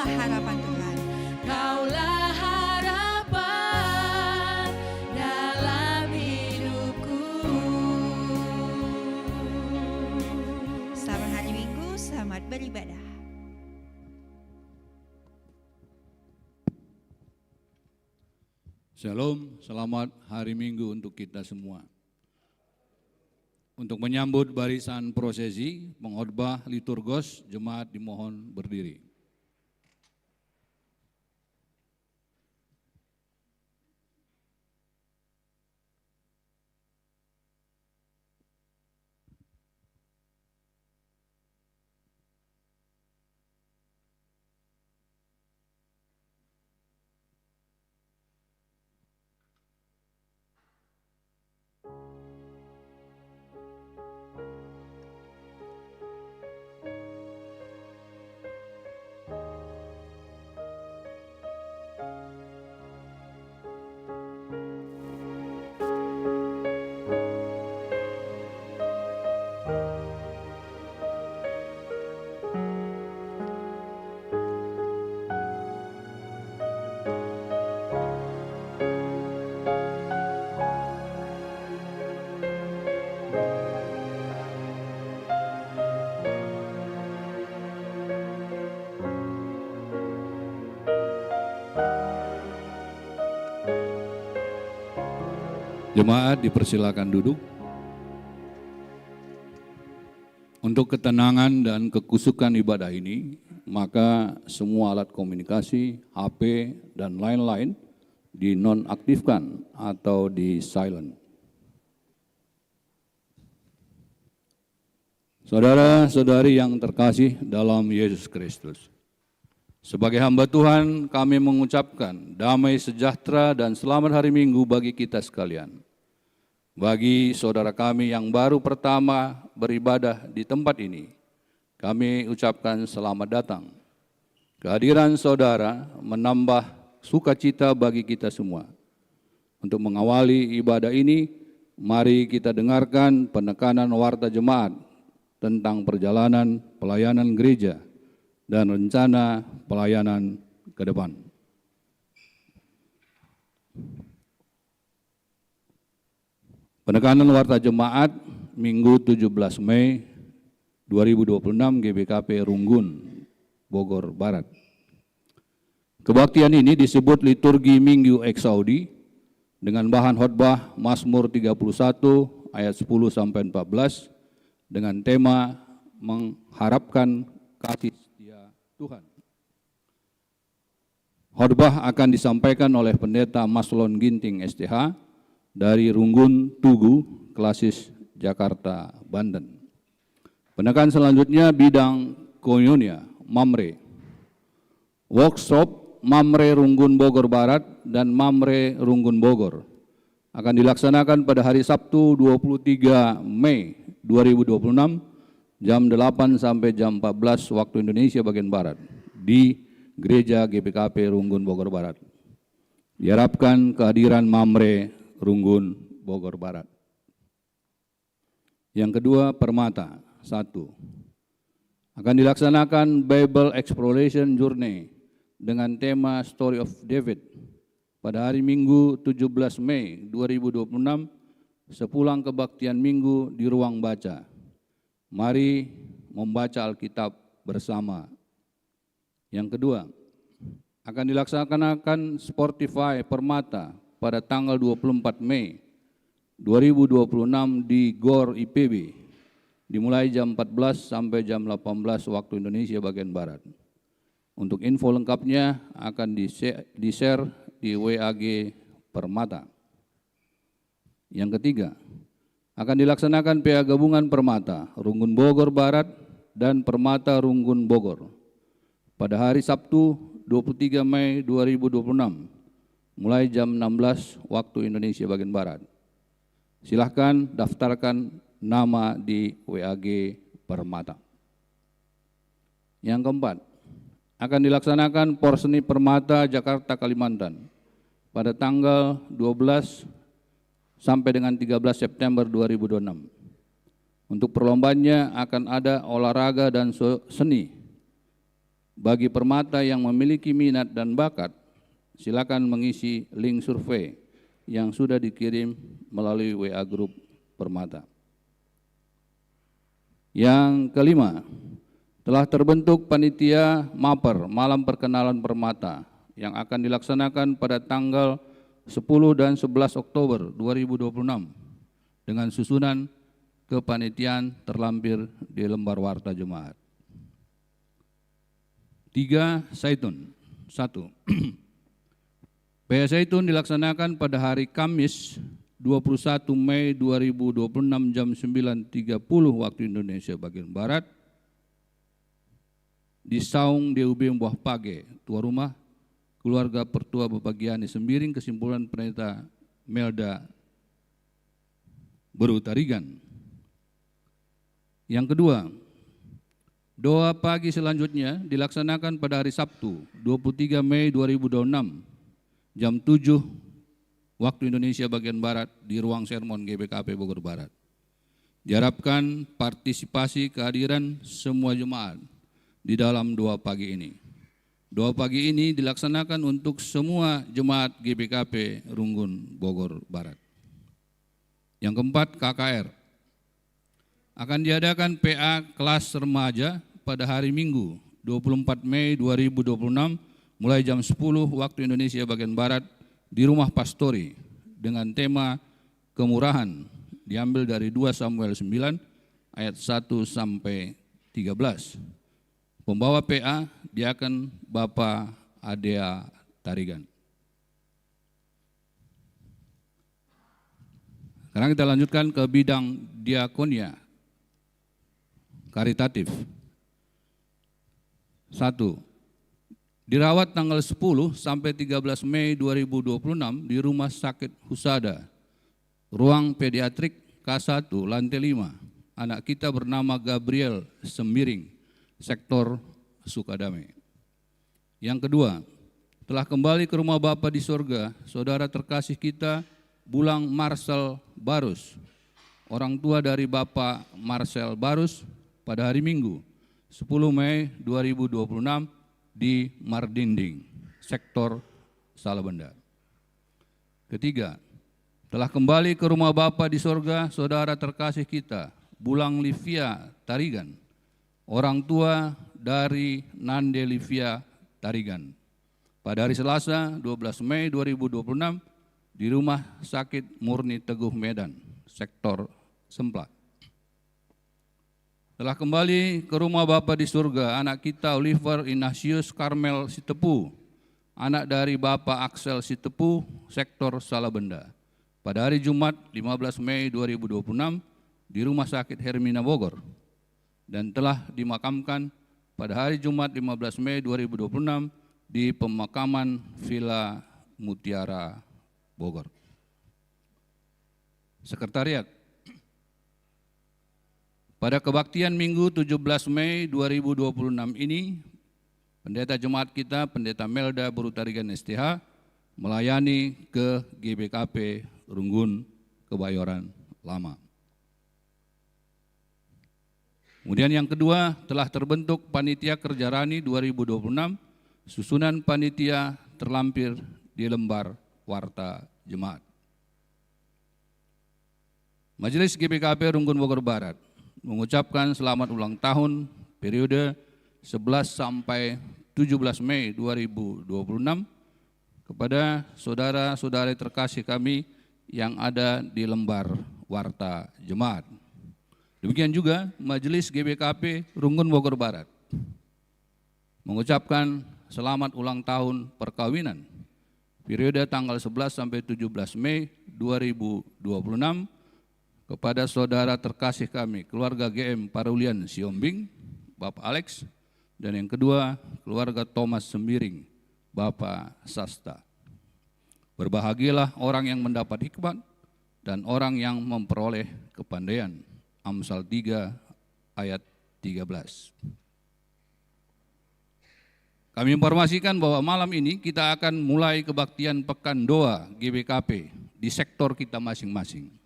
Kaulah harapan Tuhan. Kaulah harapan dalam hidupku. Selamat hari Minggu, selamat beribadah. Shalom, selamat hari Minggu untuk kita semua. Untuk menyambut barisan prosesi, pengkhotbah liturgos, jemaat dimohon berdiri. Jemaat dipersilakan duduk. Untuk ketenangan dan kekusukan ibadah ini, maka semua alat komunikasi, HP, dan lain-lain dinonaktifkan atau di silent. Saudara-saudari yang terkasih dalam Yesus Kristus, sebagai hamba Tuhan kami mengucapkan damai sejahtera dan selamat hari Minggu bagi kita sekalian. Bagi saudara kami yang baru pertama beribadah di tempat ini, kami ucapkan selamat datang. Kehadiran saudara menambah sukacita bagi kita semua. Untuk mengawali ibadah ini, mari kita dengarkan penekanan warta jemaat tentang perjalanan pelayanan gereja dan rencana pelayanan ke depan. Penekanan warta jemaat Minggu 17 Mei 2026 GBKP Runggun, Bogor Barat. Kebaktian ini disebut liturgi Minggu Eksaudi dengan bahan khotbah Mazmur 31 ayat 10 sampai 14 dengan tema mengharapkan kasih setia Tuhan. Khotbah akan disampaikan oleh Pendeta Maslon Ginting STH dari Runggun Tugu, Klasis, Jakarta, Banten. Penekanan selanjutnya bidang koinonia, Mamre. Workshop Mamre Runggun Bogor Barat dan Mamre Runggun Bogor akan dilaksanakan pada hari Sabtu 23 Mei 2026 jam 8 sampai jam 14 waktu Indonesia bagian Barat di Gereja GBKP Runggun Bogor Barat. Diharapkan kehadiran Mamre Runggun Bogor Barat. Yang kedua, Permata 1. Akan dilaksanakan Bible Exploration Journey dengan tema Story of David pada hari Minggu 17 Mei 2026 sepulang kebaktian Minggu di ruang baca. Mari membaca Alkitab bersama. Yang kedua, akan dilaksanakan Sportify Permata pada tanggal 24 Mei 2026 di GOR IPB, dimulai jam 14 sampai jam 18 waktu Indonesia bagian Barat. Untuk info lengkapnya akan di-share di WAG Permata. Yang ketiga, akan dilaksanakan PA Gabungan Permata, Runggun Bogor Barat dan Permata Runggun Bogor pada hari Sabtu 23 Mei 2026 mulai jam 16 waktu Indonesia bagian Barat. Silahkan daftarkan nama di WAG Permata. Yang keempat, akan dilaksanakan Porseni Permata Jakarta Kalimantan pada tanggal 12 sampai dengan 13 September 2026. Untuk perlombaannya akan ada olahraga dan seni Bagi permata yang memiliki minat dan bakat, silakan mengisi link survei yang sudah dikirim melalui WA Group Permata. Yang kelima, telah terbentuk panitia Maper Malam Perkenalan Permata yang akan dilaksanakan pada tanggal 10 dan 11 Oktober 2026 dengan susunan kepanitiaan terlampir di lembar warta jemaat. 3. Zaitun. 1. PA Zaitun dilaksanakan pada hari Kamis 21 Mei 2026 jam 9.30 waktu Indonesia bagian Barat di Saung DUB Mbah Page, tua rumah keluarga Pertua Bapak Giani Sembiring, kesimpulan Pendeta Melda Berutarigan. Yang kedua, doa pagi selanjutnya dilaksanakan pada hari Sabtu 23 Mei 2026 jam 7 waktu Indonesia bagian Barat di ruang sermon GBKP Bogor Barat. Diharapkan partisipasi kehadiran semua jemaat di dalam doa pagi ini. Doa pagi ini dilaksanakan untuk semua jemaat GBKP Runggun Bogor Barat. Yang keempat, KKR. Akan diadakan PA kelas remaja pada hari Minggu 24 Mei 2026 mulai jam 10 waktu Indonesia bagian Barat di Rumah Pastori dengan tema kemurahan, diambil dari 2 Samuel 9 ayat 1 sampai 13. Pembawa PA diaken Bapak Adea Tarigan. Sekarang kita lanjutkan ke bidang diakonia karitatif. 1. Dirawat tanggal 10 sampai 13 Mei 2026 di Rumah Sakit Husada, ruang pediatrik K1, lantai 5. Anak kita bernama Gabriel Sembiring, sektor Sukadame. Yang kedua, telah kembali ke rumah Bapa di sorga, saudara terkasih kita, Bulang Marcel Barus, orang tua dari Bapak Marcel Barus, pada hari Minggu 10 Mei 2026 di Mardinding, sektor Salabenda. Ketiga, telah kembali ke rumah Bapa di sorga, saudara terkasih kita, Bulang Livia Tarigan, orang tua dari Nande Livia Tarigan, pada hari Selasa 12 Mei 2026 di Rumah Sakit Murni Teguh Medan, sektor Semplak. Telah kembali ke rumah Bapa di surga anak kita Oliver Ignatius Karmel Sitepu, anak dari Bapak Axel Sitepu, sektor Salabenda, pada hari Jumat 15 Mei 2026 di Rumah Sakit Hermina Bogor, dan telah dimakamkan pada hari Jumat 15 Mei 2026 di pemakaman Villa Mutiara Bogor. Sekretariat. Pada kebaktian Minggu 17 Mei 2026 ini, pendeta jemaat kita, Pendeta Melda Berutarigan STH, melayani ke GBKP Runggun Kebayoran Lama. Kemudian yang kedua, telah terbentuk Panitia Kerja Rani 2026, susunan panitia terlampir di lembar warta jemaat. Majelis GBKP Runggun Bogor Barat mengucapkan selamat ulang tahun periode 11 sampai 17 Mei 2026 kepada saudara-saudari terkasih kami yang ada di lembar warta jemaat. Demikian juga Majelis GBKP Runggun Bogor Barat mengucapkan selamat ulang tahun perkawinan periode tanggal 11 sampai 17 Mei 2026 kepada saudara terkasih kami, keluarga GM Parulian Siombing, Bapak Alex, dan yang kedua, keluarga Thomas Sembiring, Bapak Sasta. Berbahagialah orang yang mendapat hikmat dan orang yang memperoleh kepandaian. Amsal 3 ayat 13. Kami informasikan bahwa malam ini kita akan mulai kebaktian Pekan Doa GBKP di sektor kita masing-masing.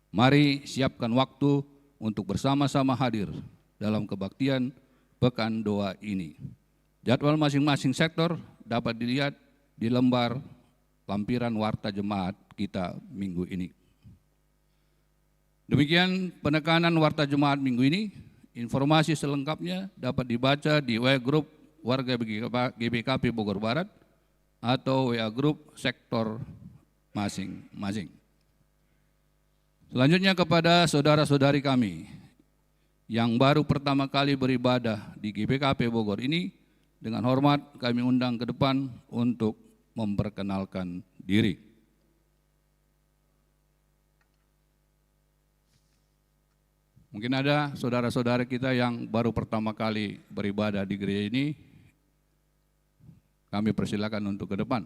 Mari siapkan waktu untuk bersama-sama hadir dalam kebaktian Pekan Doa ini. Jadwal masing-masing sektor dapat dilihat di lembar lampiran warta jemaat kita minggu ini. Demikian penekanan warta jemaat minggu ini. Informasi selengkapnya dapat dibaca di WA Group Warga GBKP Bogor Barat atau WA Group sektor masing-masing. Selanjutnya kepada saudara-saudari kami yang baru pertama kali beribadah di GBKP Bogor ini, dengan hormat kami undang ke depan untuk memperkenalkan diri. Mungkin ada saudara-saudara kita yang baru pertama kali beribadah di gereja ini, kami persilakan untuk ke depan.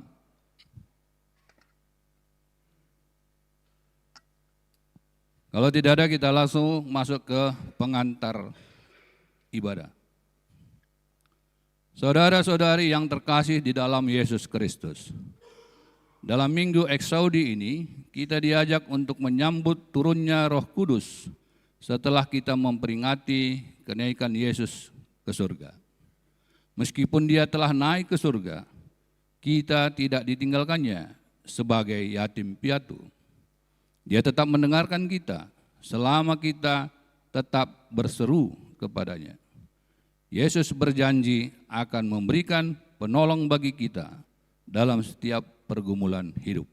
Kalau tidak ada, kita langsung masuk ke pengantar ibadah. Saudara-saudari yang terkasih di dalam Yesus Kristus, dalam minggu Eksaudi ini kita diajak untuk menyambut turunnya Roh Kudus setelah kita memperingati kenaikan Yesus ke surga. Meskipun dia telah naik ke surga, kita tidak ditinggalkannya sebagai yatim piatu. Dia tetap mendengarkan kita selama kita tetap berseru kepadanya. Yesus berjanji akan memberikan penolong bagi kita dalam setiap pergumulan hidup.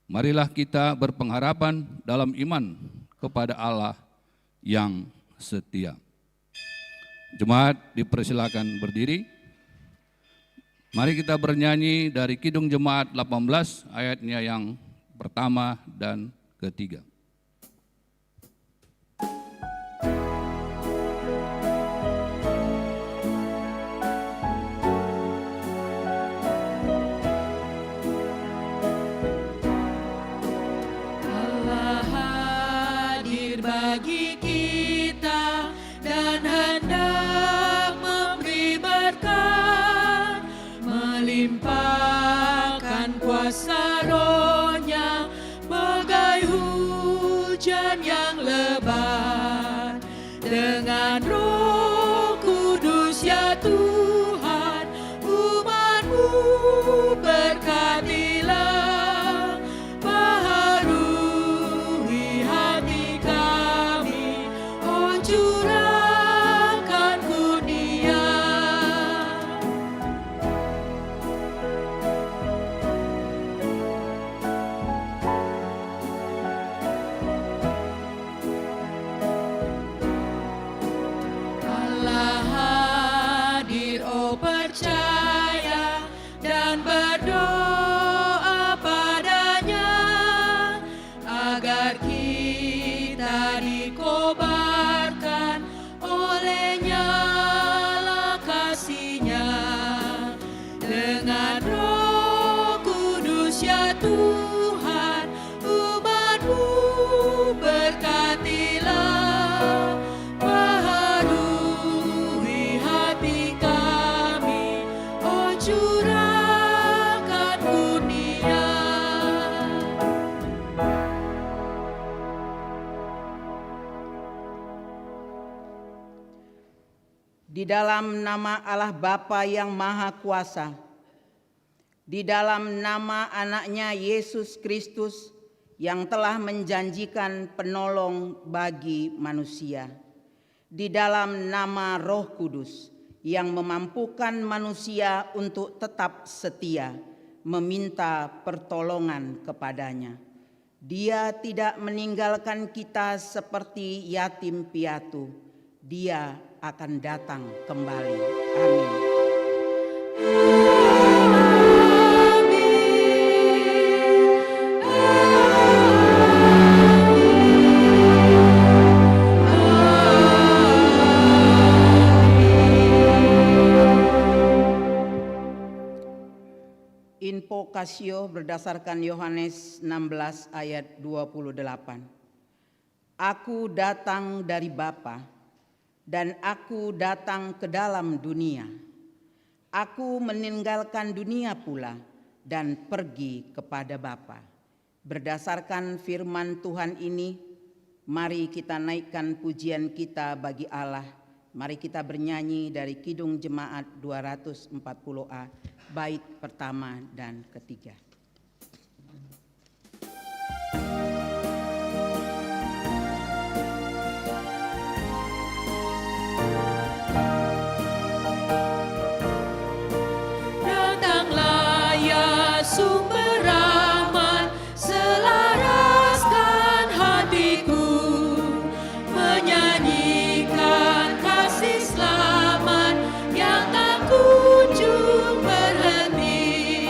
Marilah kita berpengharapan dalam iman kepada Allah yang setia. Jemaat dipersilakan berdiri. Mari kita bernyanyi dari Kidung Jemaat 18 ayatnya yang pertama dan ketiga. Allah hadir bagi kita dan hendak memberi berkat, melimpahkan kuasa Roh-Nya bagai hujan yang lebat. Dengan Roh Kudus ya Tuhan, umat-Mu berkatilah, baharui hati kami, oh curahkan kurnia. Allah hadir, oh percaya dan berdoa padanya, agar kita dikobarkan oleh nyala kasih-Nya. Dengan Roh Kudus ya Tuhan, umat-Mu berkatilah, baharui hati kami, oh curahkan kurnia. Di dalam nama Allah Bapa yang Maha Kuasa, di dalam nama Anaknya Yesus Kristus yang telah menjanjikan penolong bagi manusia, di dalam nama Roh Kudus yang memampukan manusia untuk tetap setia meminta pertolongan kepadanya. Dia tidak meninggalkan kita seperti yatim piatu. Dia akan datang kembali. Amin. Info Kasio berdasarkan Yohanes 16 ayat 28. Aku datang dari Bapa, dan aku datang ke dalam dunia. Aku meninggalkan dunia pula dan pergi kepada Bapa. Berdasarkan firman Tuhan ini, mari kita naikkan pujian kita bagi Allah Mari kita bernyanyi dari Kidung Jemaat 240A, bait pertama dan ketiga. Datanglah ya sumber rahmat, selaraskan hatiku, menyanyikan kasih selamat yang tak kunjung berhenti.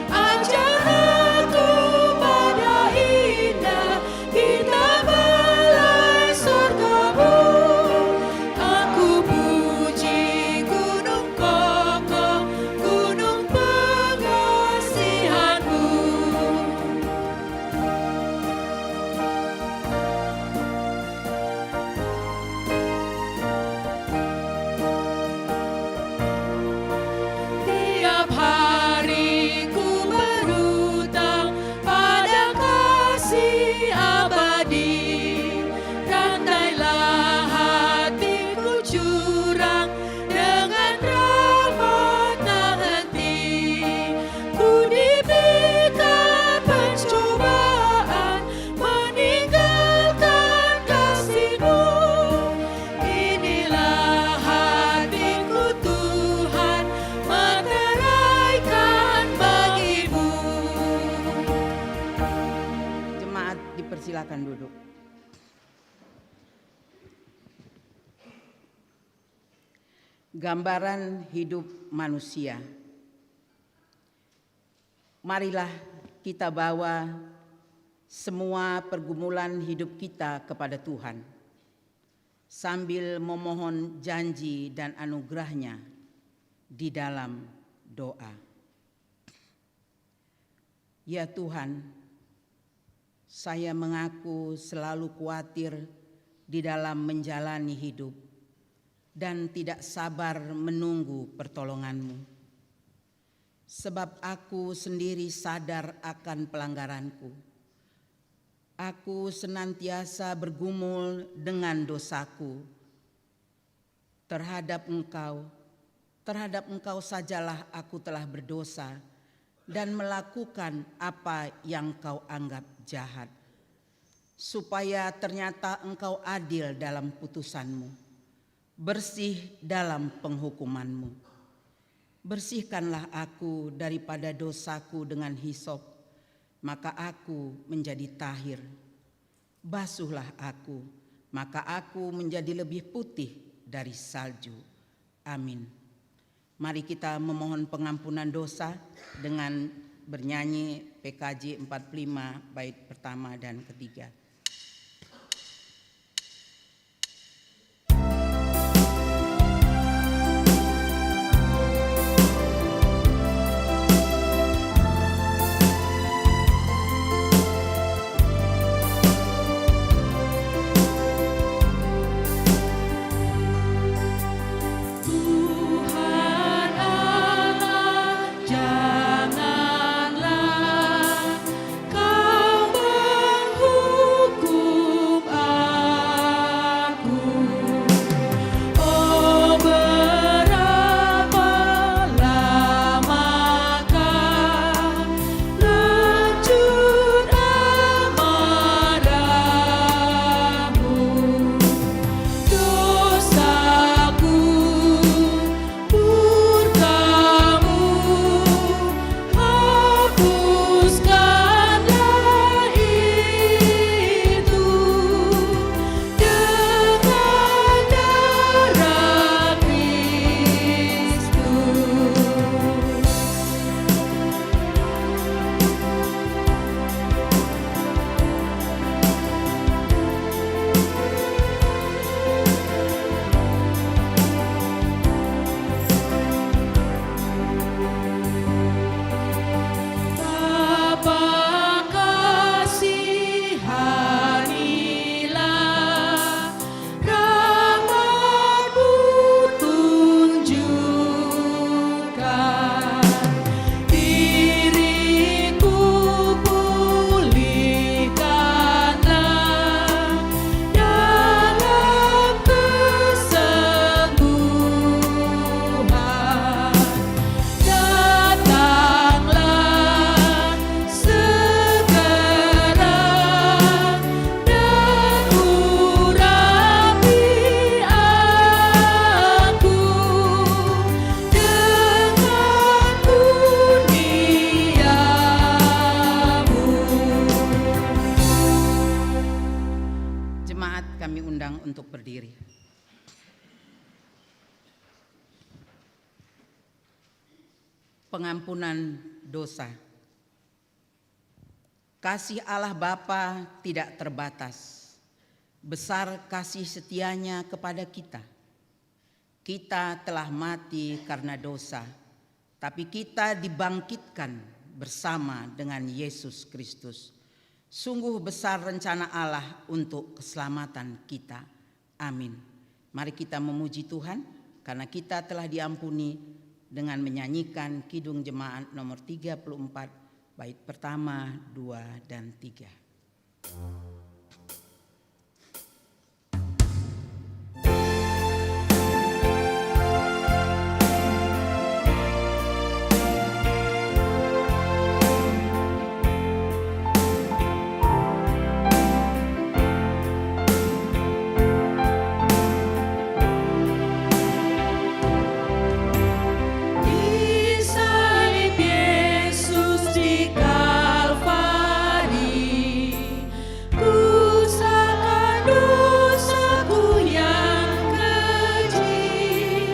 Ajar aku pada indah kitab balai surgamu. Aku puji gunung kokoh, gunung pengasihanmu. Tiap hari ku berhutang pada kasih abadi. Rantailah hatiku curang dengan rahmat tak henti. Ku diberikan pencobaan, meninggalkan kasih-Mu. Inilah hatiku Tuhan, meteraikan bagi-Mu. Jemaat dipersilakan duduk. Gambaran hidup manusia. Marilah kita bawa semua pergumulan hidup kita kepada Tuhan, sambil memohon janji dan anugerah-Nya di dalam doa. Ya Tuhan, saya mengaku selalu khawatir di dalam menjalani hidup dan tidak sabar menunggu pertolongan-Mu. Sebab aku sendiri sadar akan pelanggaranku. Aku senantiasa bergumul dengan dosaku terhadap Engkau sajalah aku telah berdosa dan melakukan apa yang Kau anggap jahat, supaya ternyata Engkau adil dalam putusan-Mu, bersih dalam penghukuman-Mu. Bersihkanlah aku daripada dosaku dengan hisop, maka aku menjadi tahir. Basuhlah aku, maka aku menjadi lebih putih dari salju. Amin. Mari kita memohon pengampunan dosa dengan bernyanyi PKJ 45 bait pertama dan ketiga. Tuhan Allah, janganlah Kau menghukum pengampunan dosa. Kasih Allah Bapa tidak terbatas. Besar kasih setianya kepada kita. Kita telah mati karena dosa, tapi kita dibangkitkan bersama dengan Yesus Kristus. Sungguh besar rencana Allah untuk keselamatan kita. Amin. Mari kita memuji Tuhan karena kita telah diampuni dengan menyanyikan Kidung Jemaat nomor 34, bait pertama, 2, dan 3. Disalib Yesus di Kalvari, pusaka dosaku yang keji.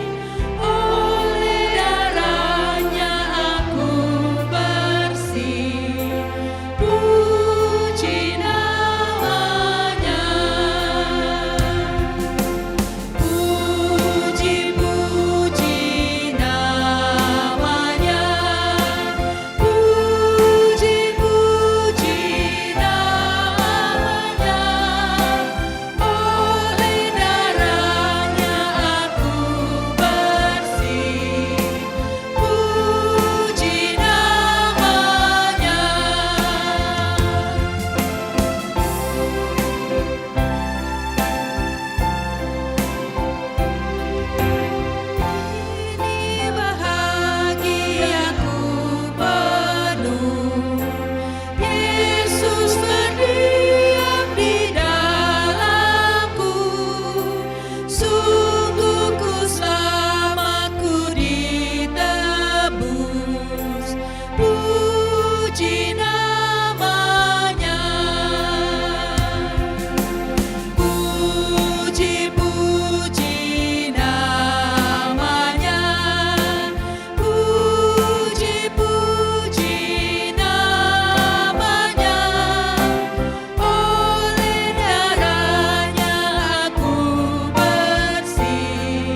Oleh darahnya aku bersih, puji namanya. Puji-puji namanya, puji-puji namanya. Oleh darahnya aku bersih, puji namanya. Ini bahagiaku penuh, Yesus berdiam di dalamku. Sungguh ku selamat, ku ditebus, puji namanya. Puji-puji namanya, puji-puji namanya. Oleh darahnya aku bersih,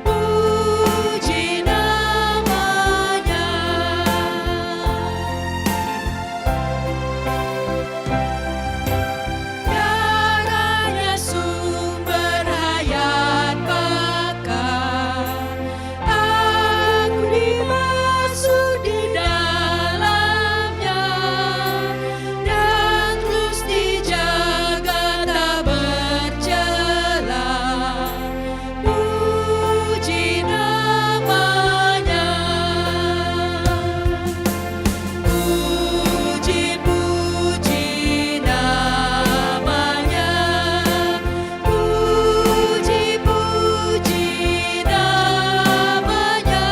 puji namanya. Darahnya sumber hayat bakar, aku dimasuk di dalamnya, dan terus dijaga tak bercela, puji namanya. Puji-puji namanya, puji-puji namanya.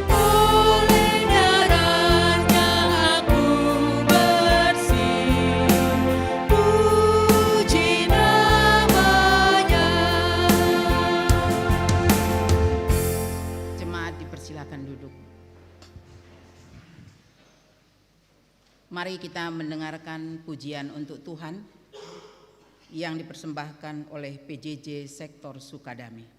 Oleh darahnya aku bersih, puji namanya. Jemaat dipersilakan duduk. Mari kita mendengarkan pujian untuk Tuhan yang dipersembahkan oleh PJJ Sektor Sukadami.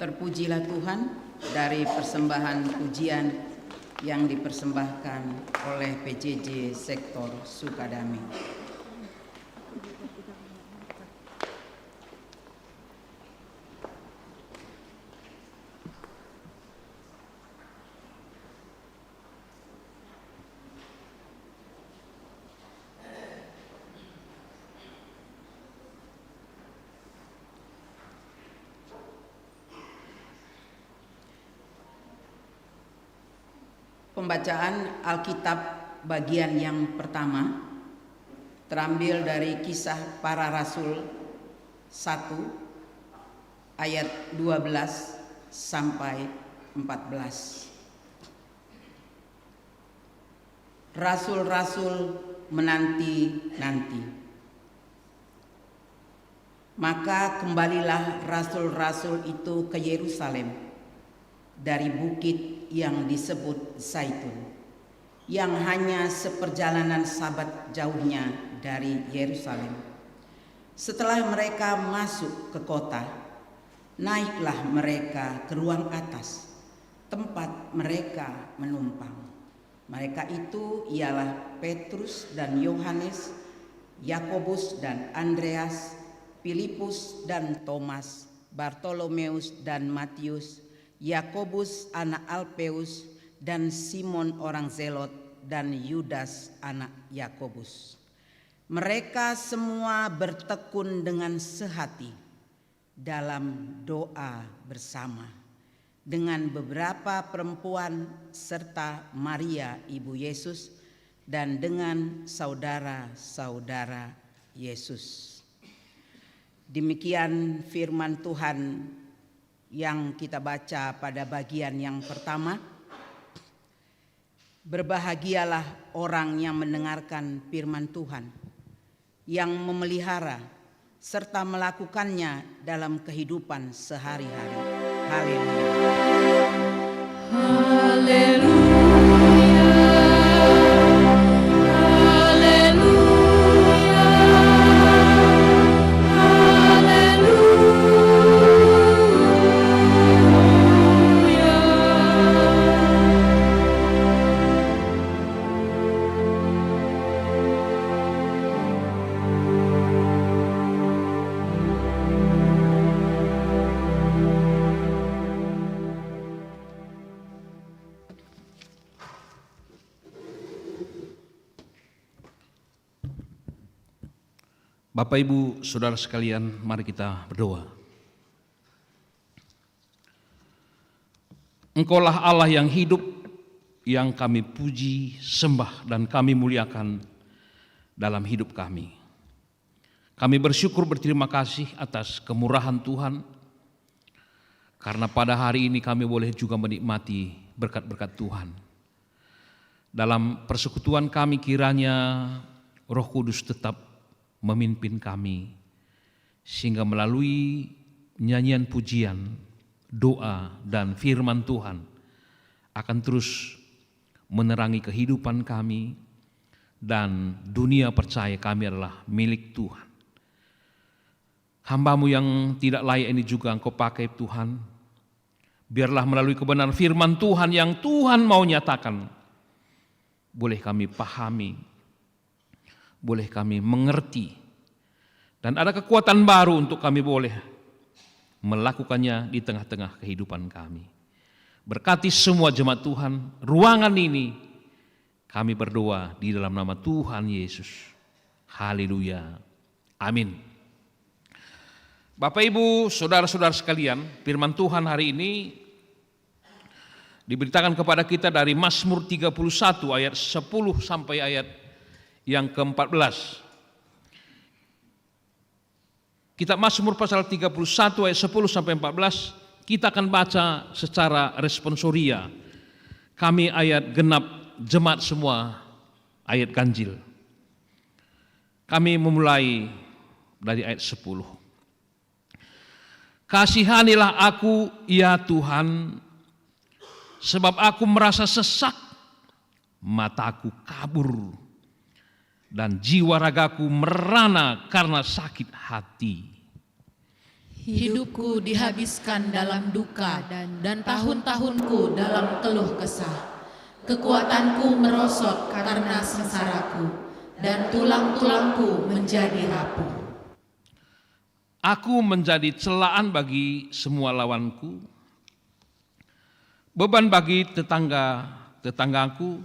Terpujilah Tuhan dari persembahan pujian yang dipersembahkan oleh PJJ Sektor Sukadami. Pembacaan Alkitab bagian yang pertama terambil dari Kisah Para Rasul 1 ayat 12 sampai 14. Rasul-rasul menanti-nanti. Maka kembalilah rasul-rasul itu ke Yerusalem dari bukit yang disebut Zaitun, yang hanya seperjalanan sabat jauhnya dari Yerusalem. Setelah mereka masuk ke kota, naiklah mereka ke ruang atas, tempat mereka menumpang. Mereka itu ialah Petrus dan Yohanes, Yakobus dan Andreas, Filipus dan Thomas, Bartolomeus dan Matius, Yakobus anak Alpeus, dan Simon orang Zelot, dan Yudas anak Yakobus. Mereka semua bertekun dengan sehati dalam doa bersama dengan beberapa perempuan serta Maria ibu Yesus dan dengan saudara-saudara Yesus. Demikian firman Tuhan yang kita baca pada bagian yang pertama. Berbahagialah orang yang mendengarkan firman Tuhan, yang memelihara serta melakukannya dalam kehidupan sehari-hari. Haleluya. Haleluya. Bapak, Ibu, Saudara sekalian, mari kita berdoa. Engkaulah Allah yang hidup, yang kami puji, sembah, dan kami muliakan dalam hidup kami. Kami bersyukur berterima kasih atas kemurahan Tuhan, karena pada hari ini kami boleh juga menikmati berkat-berkat Tuhan. Dalam persekutuan kami kiranya Roh Kudus tetap memimpin kami, sehingga melalui nyanyian pujian, doa, dan firman Tuhan akan terus menerangi kehidupan kami, dan dunia percaya kami adalah milik Tuhan. Hamba-Mu yang tidak layak ini juga Engkau pakai Tuhan, biarlah melalui kebenaran firman Tuhan yang Tuhan mau nyatakan, boleh kami pahami, boleh kami mengerti, dan ada kekuatan baru untuk kami boleh melakukannya di tengah-tengah kehidupan kami. Berkati semua jemaat Tuhan, ruangan ini kami berdoa di dalam nama Tuhan Yesus. Haleluya. Amin. Bapak, Ibu, Saudara-saudara sekalian, firman Tuhan hari ini diberitakan kepada kita dari Mazmur 31 ayat 10 sampai ayat yang ke-14. Kitab Mazmur pasal 31 ayat 10 sampai 14, kita akan baca secara responsoria. Kami ayat genap, jemaat semua ayat ganjil. Kami memulai dari ayat 10. Kasihanilah aku ya Tuhan, sebab aku merasa sesak, mataku kabur, dan jiwa ragaku merana karena sakit hati. Hidupku dihabiskan dalam duka dan tahun-tahunku dalam keluh kesah. Kekuatanku merosot karena sengsaraku dan tulang-tulangku menjadi rapuh. Aku menjadi celaan bagi semua lawanku, beban bagi tetanggaku,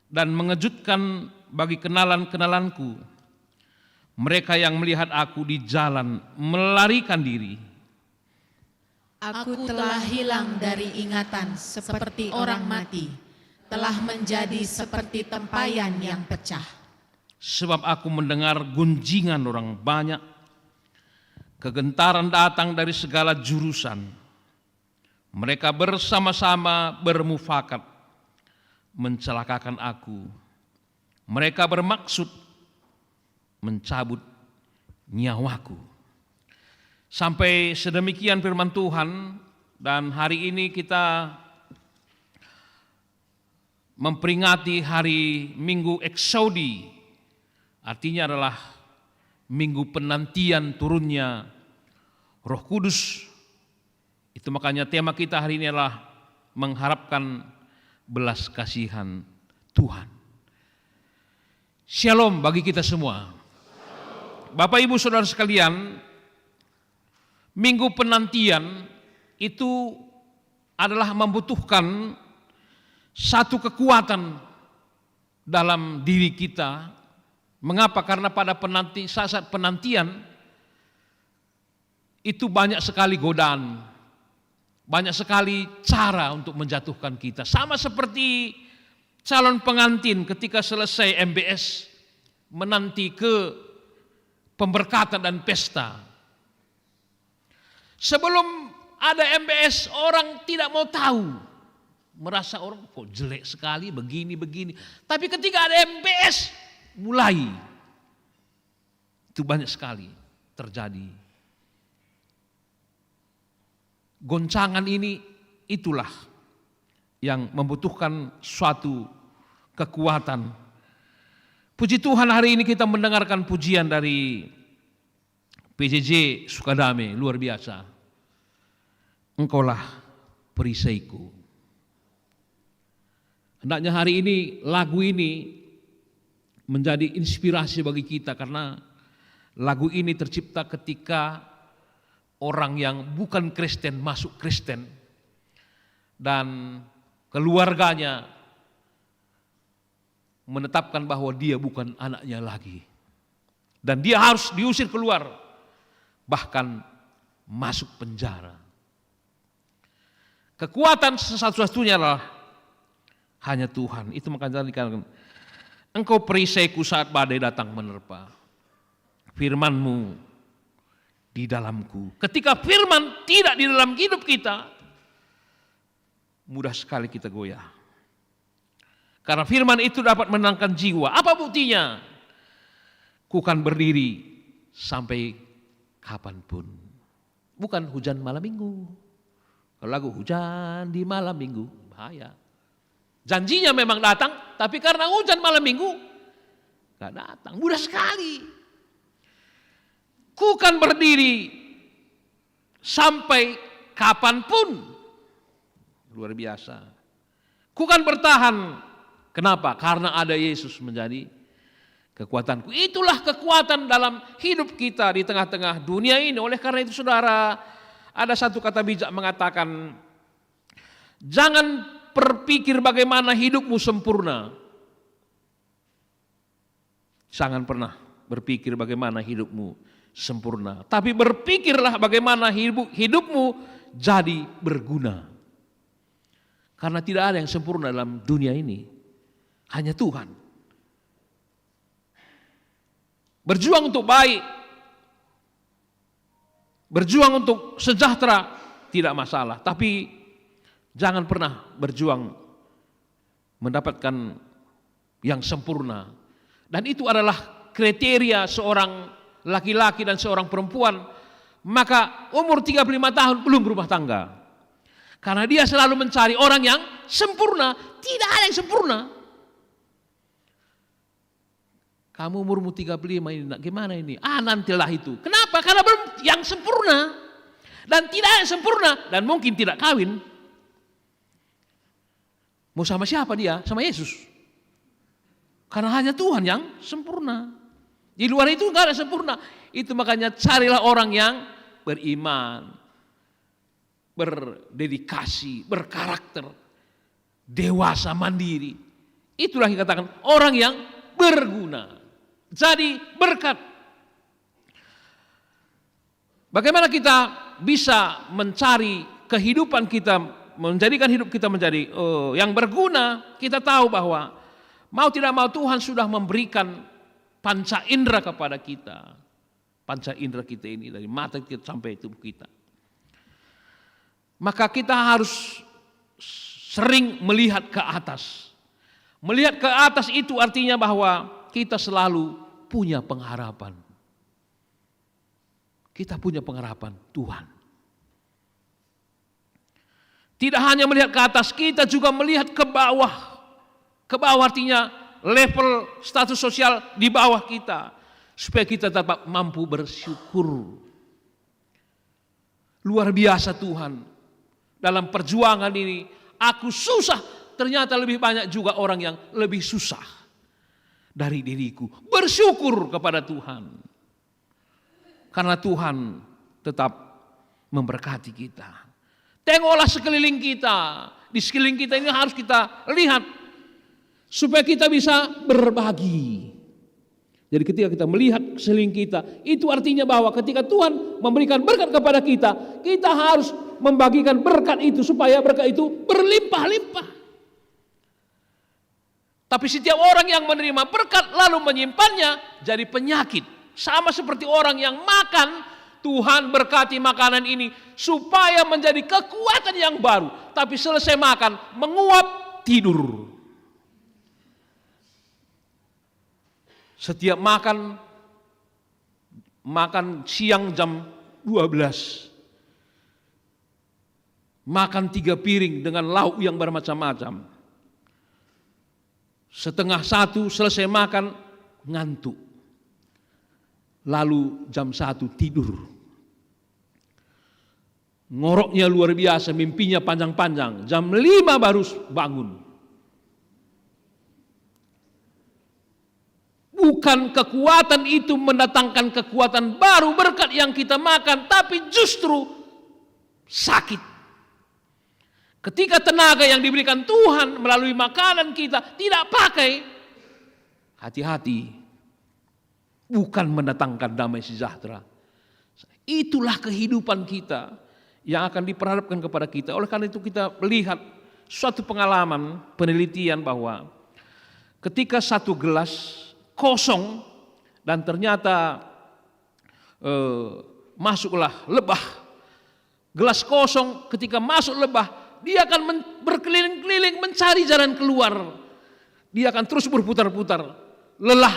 dan mengejutkan bagi kenalan-kenalanku. Mereka yang melihat aku di jalan melarikan diri. Aku telah hilang dari ingatan seperti orang mati, telah menjadi seperti tempayan yang pecah. Sebab aku mendengar gunjingan orang banyak, kegentaran datang dari segala jurusan. Mereka bersama-sama bermufakat mencelakakan aku. Mereka bermaksud mencabut nyawaku. Sampai sedemikian firman Tuhan, dan hari ini kita memperingati hari Minggu Eksodi, artinya adalah minggu penantian turunnya Roh Kudus. Itu makanya tema kita hari ini adalah mengharapkan belas kasihan Tuhan. Shalom bagi kita semua. Bapak Ibu Saudara sekalian, minggu penantian itu adalah membutuhkan satu kekuatan dalam diri kita. Mengapa? Karena pada saat penantian itu banyak sekali godaan, banyak sekali cara untuk menjatuhkan kita. Sama seperti calon pengantin ketika selesai MBS menanti ke pemberkatan dan pesta. Sebelum ada MBS, orang tidak mau tahu. Merasa orang kok jelek sekali, begini. Tapi ketika ada MBS, mulai. Itu banyak sekali terjadi. Goncangan ini itulah yang membutuhkan suatu kekuatan. Puji Tuhan, hari ini kita mendengarkan pujian dari PJJ Sukadame, luar biasa. Engkaulah perisaiku. Hendaknya hari ini lagu ini menjadi inspirasi bagi kita, karena lagu ini tercipta ketika orang yang bukan Kristen masuk Kristen dan keluarganya menetapkan bahwa dia bukan anaknya lagi. Dan dia harus diusir keluar, bahkan masuk penjara. Kekuatan satu-satunya adalah hanya Tuhan. Itu makanya dikatakan, engkau perisaiku saat badai datang menerpa. Firman-Mu di dalamku. Ketika firman tidak di dalam hidup kita, mudah sekali kita goyah. Karena firman itu dapat menenangkan jiwa. Apa buktinya? Ku kan berdiri sampai kapanpun. Bukan hujan malam minggu. Kalau lagu hujan di malam minggu, bahaya. Janjinya memang datang, tapi karena hujan malam minggu, gak datang. Mudah sekali. Ku kan berdiri sampai kapanpun. Luar biasa. Ku kan bertahan. Kenapa? Karena ada Yesus menjadi kekuatanku. Itulah kekuatan dalam hidup kita di tengah-tengah dunia ini. Oleh karena itu saudara, ada satu kata bijak mengatakan, jangan berpikir bagaimana hidupmu sempurna. Jangan pernah berpikir bagaimana hidupmu sempurna. Tapi berpikirlah bagaimana hidupmu jadi berguna. Karena tidak ada yang sempurna dalam dunia ini. Hanya Tuhan. Berjuang untuk baik, berjuang untuk sejahtera tidak masalah. Tapi jangan pernah berjuang mendapatkan yang sempurna. Dan itu adalah kriteria seorang laki-laki dan seorang perempuan. Maka umur 35 tahun belum berumah tangga. Karena dia selalu mencari orang yang sempurna. Tidak ada yang sempurna. Kamu umurmu 35 ini, gimana ini? Nantilah itu. Kenapa? Karena belum yang sempurna. Dan tidak yang sempurna dan mungkin tidak kawin. Mau sama siapa dia? Sama Yesus. Karena hanya Tuhan yang sempurna. Di luar itu enggak ada sempurna. Itu makanya carilah orang yang beriman, berdedikasi, berkarakter, dewasa, mandiri. Itulah yang dikatakan orang yang berguna. Jadi berkat. Bagaimana kita bisa mencari kehidupan kita, menjadikan hidup kita menjadi yang berguna? Kita tahu bahwa mau tidak mau Tuhan sudah memberikan panca indera kepada kita. Panca indera kita ini dari mata kita sampai tubuh kita. Maka kita harus sering melihat ke atas. Melihat ke atas itu artinya bahwa kita selalu punya pengharapan. Kita punya pengharapan Tuhan. Tidak hanya melihat ke atas, kita juga melihat ke bawah. Ke bawah artinya level status sosial di bawah kita. Supaya kita dapat mampu bersyukur. Luar biasa Tuhan. Dalam perjuangan ini, aku susah, ternyata lebih banyak juga orang yang lebih susah dari diriku. Bersyukur kepada Tuhan. Karena Tuhan tetap memberkati kita. Tengoklah sekeliling kita. Di sekeliling kita ini harus kita lihat. Supaya kita bisa berbagi. Jadi ketika kita melihat sekeliling kita, itu artinya bahwa ketika Tuhan memberikan berkat kepada kita, kita harus membagikan berkat itu supaya berkat itu berlimpah-limpah. Tapi setiap orang yang menerima berkat lalu menyimpannya jadi penyakit. Sama seperti orang yang makan, Tuhan berkati makanan ini supaya menjadi kekuatan yang baru. Tapi selesai makan, menguap, tidur. Setiap makan siang jam 12. Makan 3 piring dengan lauk yang bermacam-macam. Setengah 1 selesai makan, ngantuk. Lalu jam 1 tidur. Ngoroknya luar biasa, mimpinya panjang-panjang. Jam 5 baru bangun. Bukan kekuatan itu mendatangkan kekuatan baru berkat yang kita makan, tapi justru sakit. Ketika tenaga yang diberikan Tuhan melalui makanan kita tidak pakai, hati-hati. Bukan mendatangkan damai sejahtera. Itulah kehidupan kita yang akan diperhadapkan kepada kita. Oleh karena itu kita melihat suatu pengalaman, penelitian bahwa ketika satu gelas kosong dan ternyata masuklah lebah. Gelas kosong ketika masuk lebah, dia akan berkeliling-keliling mencari jalan keluar. Dia akan terus berputar-putar, lelah,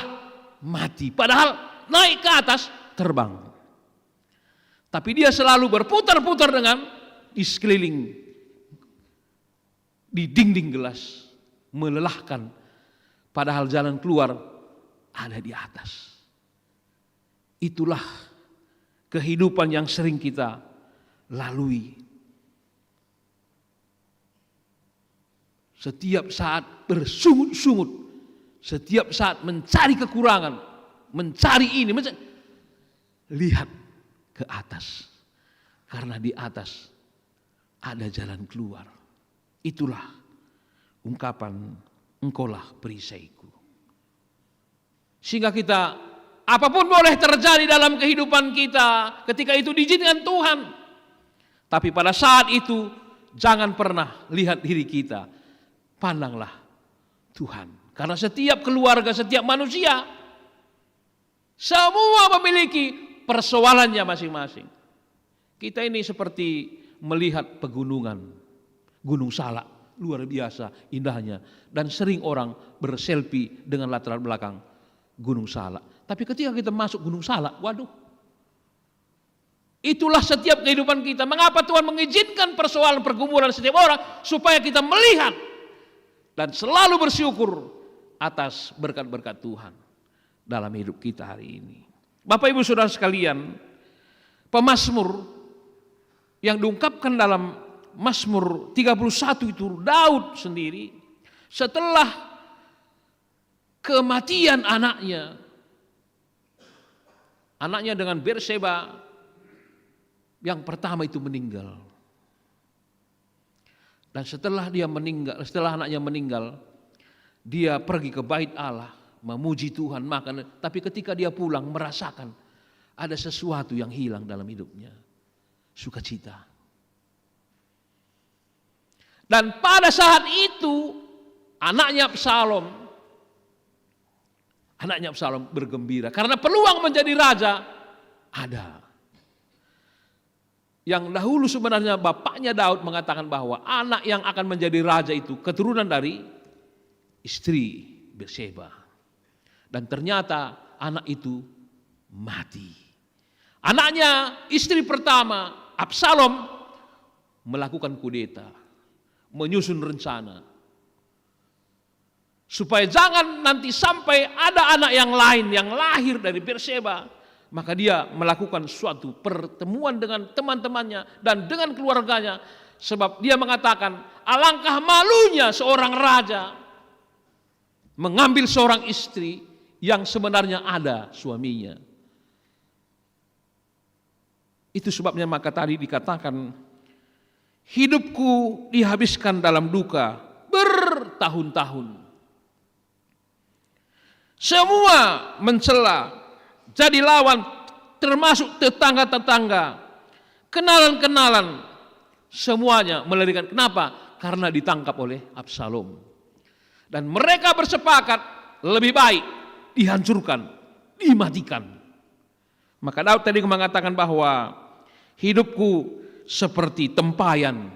mati. Padahal naik ke atas, terbang. Tapi dia selalu berputar-putar dengan di sekeliling, di dinding gelas, melelahkan. Padahal jalan keluar ada di atas. Itulah kehidupan yang sering kita lalui. Setiap saat bersungut-sungut, setiap saat mencari kekurangan, mencari ini, lihat ke atas. Karena di atas ada jalan keluar. Itulah ungkapan engkaulah perisaiku. Sehingga kita, apapun boleh terjadi dalam kehidupan kita ketika itu diizinkan Tuhan. Tapi pada saat itu jangan pernah lihat diri kita. Pandanglah Tuhan. Karena setiap keluarga, setiap manusia semua memiliki persoalannya masing-masing. Kita ini seperti melihat pegunungan, Gunung Salak, luar biasa indahnya. Dan sering orang berselfie dengan latar belakang Gunung Salak. Tapi ketika kita masuk Gunung Salak, waduh. Itulah setiap kehidupan kita. Mengapa Tuhan mengizinkan persoalan pergumulan setiap orang? Supaya kita melihat dan selalu bersyukur atas berkat-berkat Tuhan dalam hidup kita hari ini. Bapak Ibu Saudara sekalian, pemazmur yang diungkapkan dalam Mazmur 31 itu Daud sendiri setelah kematian anaknya dengan Berseba yang pertama itu meninggal. Dan setelah anaknya meninggal, dia pergi ke bait Allah, memuji Tuhan, makan. Tapi ketika dia pulang merasakan ada sesuatu yang hilang dalam hidupnya, sukacita. Dan pada saat itu anaknya Absalom bergembira karena peluang menjadi raja ada. Yang dahulu sebenarnya bapaknya Daud mengatakan bahwa anak yang akan menjadi raja itu keturunan dari istri Berseba. Dan ternyata anak itu mati. Anaknya istri pertama Absalom melakukan kudeta, menyusun rencana supaya jangan nanti sampai ada anak yang lain yang lahir dari Berseba. Maka dia melakukan suatu pertemuan dengan teman-temannya dan dengan keluarganya. Sebab dia mengatakan alangkah malunya seorang raja mengambil seorang istri yang sebenarnya ada suaminya. Itu sebabnya maka tadi dikatakan hidupku dihabiskan dalam duka bertahun-tahun. Semua mencela, jadi lawan, termasuk tetangga-tetangga, kenalan-kenalan, semuanya melarikan. Kenapa? Karena ditangkap oleh Absalom. Dan mereka bersepakat lebih baik dihancurkan, dimatikan. Maka Daud tadi mengatakan bahwa hidupku seperti tempayan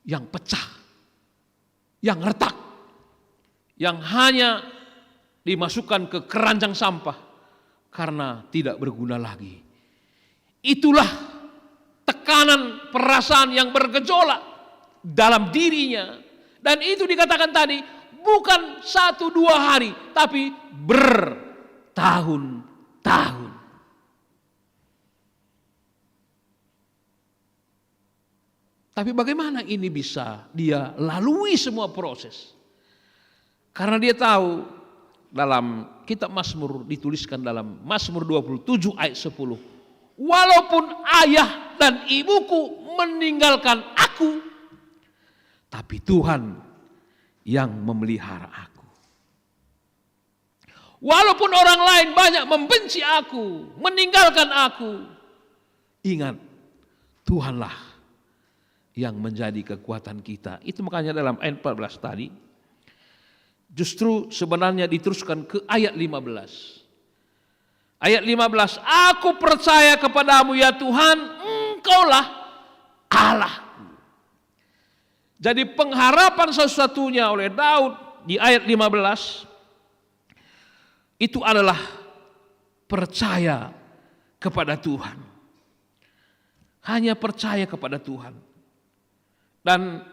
yang pecah, yang retak, yang hanya dimasukkan ke keranjang sampah karena tidak berguna lagi. Itulah tekanan perasaan yang bergejolak dalam dirinya. Dan itu dikatakan tadi bukan 1-2 hari, tapi bertahun-tahun. Tapi bagaimana ini bisa dia lalui semua proses? Karena dia tahu dalam kitab Mazmur dituliskan dalam Mazmur 27 ayat 10. Walaupun ayah dan ibuku meninggalkan aku, tapi Tuhan yang memelihara aku. Walaupun orang lain banyak membenci aku, meninggalkan aku, ingat Tuhanlah yang menjadi kekuatan kita. Itu makanya dalam ayat 14 tadi justru sebenarnya diteruskan ke ayat 15. Ayat 15, aku percaya kepadamu ya Tuhan, engkaulah Allahku. Jadi pengharapan satu-satunya oleh Daud di ayat 15 itu adalah percaya kepada Tuhan. Hanya percaya kepada Tuhan. Dan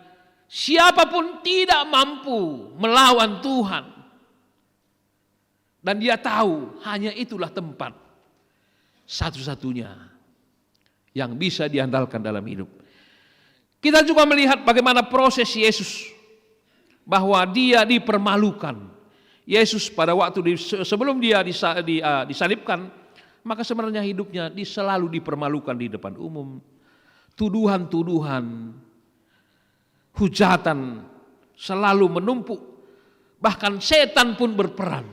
siapapun tidak mampu melawan Tuhan. Dan dia tahu hanya itulah tempat satu-satunya yang bisa diandalkan dalam hidup. Kita juga melihat bagaimana proses Yesus, bahwa dia dipermalukan. Yesus pada waktu sebelum dia disalibkan, maka sebenarnya hidupnya selalu dipermalukan di depan umum. Tuduhan-tuduhan, hujatan selalu menumpuk, bahkan setan pun berperan.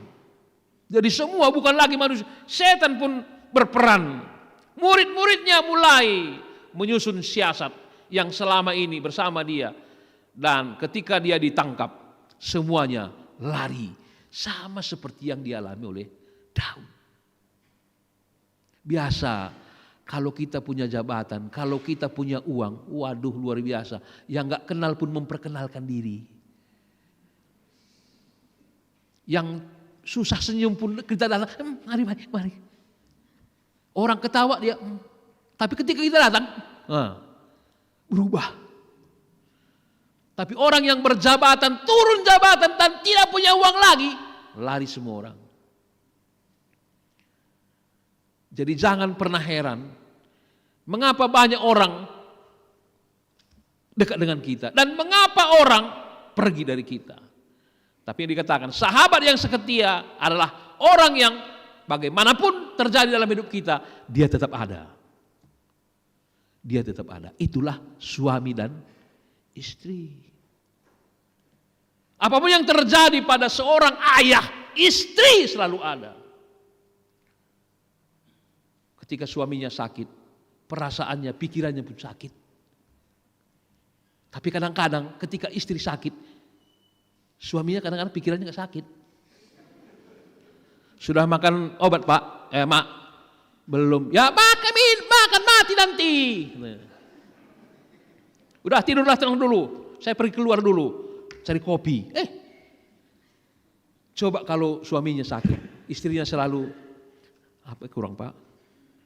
Jadi semua bukan lagi manusia, setan pun berperan. Murid-muridnya mulai menyusun siasat yang selama ini bersama dia. Dan ketika dia ditangkap, semuanya lari. Sama seperti yang dialami oleh Daud. Biasa kalau kita punya jabatan, kalau kita punya uang, waduh luar biasa. Yang gak kenal pun memperkenalkan diri. Yang susah senyum pun kita datang, mari. Orang ketawa dia, tapi ketika kita datang, berubah. Tapi orang yang berjabatan, turun jabatan dan tidak punya uang lagi, lari semua orang. Jadi jangan pernah heran, mengapa banyak orang dekat dengan kita? Dan mengapa orang pergi dari kita? Tapi yang dikatakan sahabat yang setia adalah orang yang bagaimanapun terjadi dalam hidup kita, dia tetap ada. Dia tetap ada. Itulah suami dan istri. Apapun yang terjadi pada seorang ayah, istri selalu ada. Ketika suaminya sakit, perasaannya, pikirannya pun sakit. Tapi kadang-kadang ketika istri sakit, suaminya kadang-kadang pikirannya gak sakit. Sudah makan obat Pak? Mak, belum. Ya makan mati nanti. Udah tidurlah, tenang dulu. Saya pergi keluar dulu, cari kopi. Coba kalau suaminya sakit, istrinya selalu, apa kurang Pak?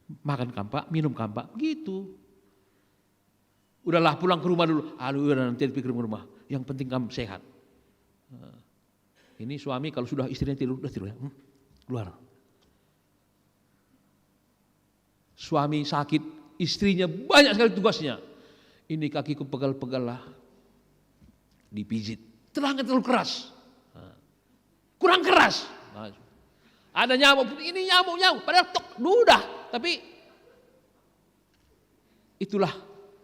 Makan kan Pak, minum kan Pak, gitu. Udahlah pulang ke rumah dulu. Aduh, nanti pikir ke rumah. Yang penting kamu sehat. Ini suami kalau sudah istrinya tidur, udah tidur ya. Keluar. Suami sakit, istrinya banyak sekali tugasnya. Ini kakiku pegal-pegal lah. Dipijit. Terlalu keras. Kurang keras. Ada nyamuk, ini nyamuk. Padahal udah. Tapi itulah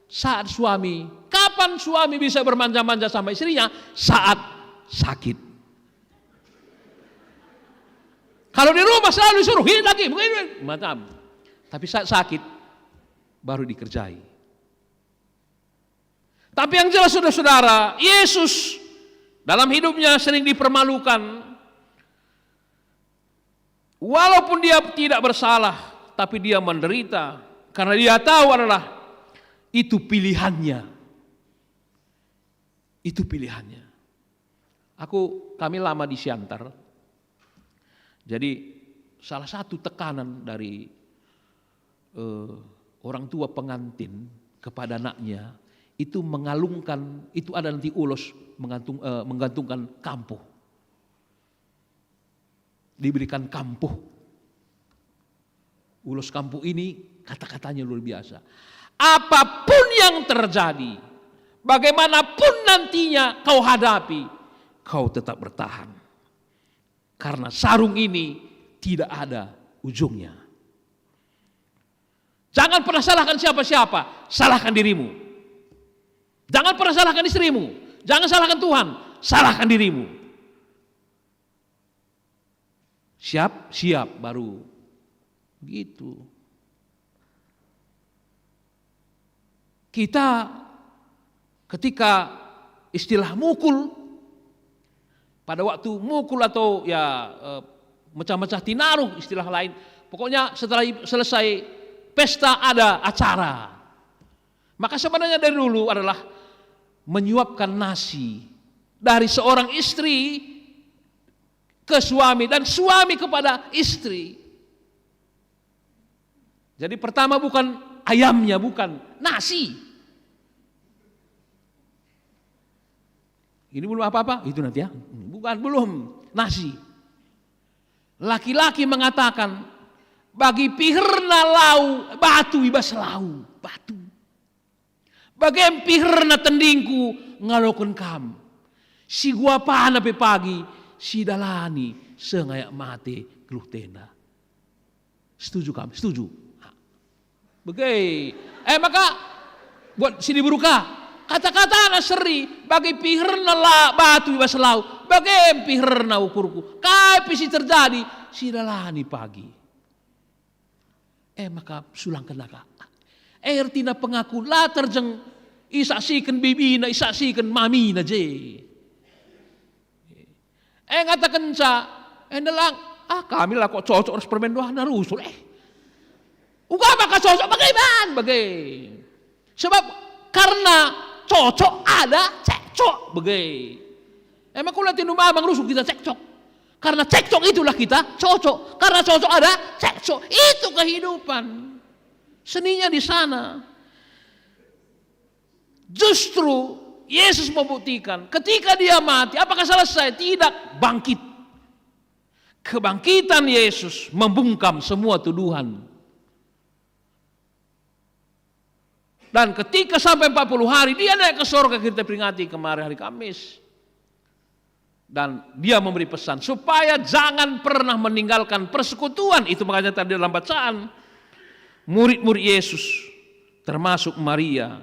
saat suami. Kapan suami bisa bermanja-manja sama istrinya? Saat sakit. Kalau di rumah selalu disuruh ini lagi, begini, macam. Tapi saat sakit baru dikerjai. Tapi yang jelas saudara-saudara, Yesus dalam hidupnya sering dipermalukan. Walaupun dia tidak bersalah, tapi dia menderita karena dia tahu adalah itu pilihannya. Itu pilihannya. Kami lama di Siantar. Jadi salah satu tekanan dari orang tua pengantin kepada anaknya itu mengalungkan, itu ada nanti ulos menggantungkan kampuh. Diberikan kampuh. Ulos kampuh ini kata-katanya luar biasa. Apapun yang terjadi, bagaimanapun nantinya kau hadapi, kau tetap bertahan. Karena sarung ini tidak ada ujungnya. Jangan pernah salahkan siapa-siapa, salahkan dirimu. Jangan pernah salahkan istrimu, jangan salahkan Tuhan, salahkan dirimu. Siap baru gitu. Kita ketika istilah mukul, pada waktu mukul atau ya mecah-mecah tinaruh istilah lain, pokoknya setelah selesai pesta ada acara. Maka sebenarnya dari dulu adalah menyuapkan nasi dari seorang istri ke suami dan suami kepada istri. Jadi pertama bukan ayamnya, bukan nasi. Ini belum apa-apa, itu nanti ya. Bukan, belum, nasi. Laki-laki mengatakan, bagi piherna lau, batu ibas lau, batu. Bagi piherna tendingku, ngalokon kam. Si gua pana pe pagi, si dalani, sengayak mate, geluh tenda. Setuju kam? Setuju. Begitu. Maka buat sini beruka. Kata-kata anak seri bagi piherna la batu ibas lau, bagi piherna ukurku. Kapi si terjadi si dalani pagi. Maka sulang kenaka. Ertina pengaku la terjeng isaksikan bibina, isaksikan mamina je. Ngatakan sa, endalang kami lah kok cocok harus permen doa narusul. Uga maka cocok bagaimana? Sebab karena cocok ada cekcok begitu. Emang kalau tinu mamang rusuk kita cekcok. Karena cekcok itulah kita cocok. Karena cocok ada cekcok. Itu kehidupan. Seninya di sana. Justru Yesus membuktikan ketika dia mati, apakah selesai? Tidak, bangkit. Kebangkitan Yesus membungkam semua tuduhan. Dan ketika sampai 40 hari dia naik ke sorga, kita peringati kemarin hari Kamis. Dan dia memberi pesan supaya jangan pernah meninggalkan persekutuan. Itu makanya tadi dalam bacaan murid-murid Yesus termasuk Maria,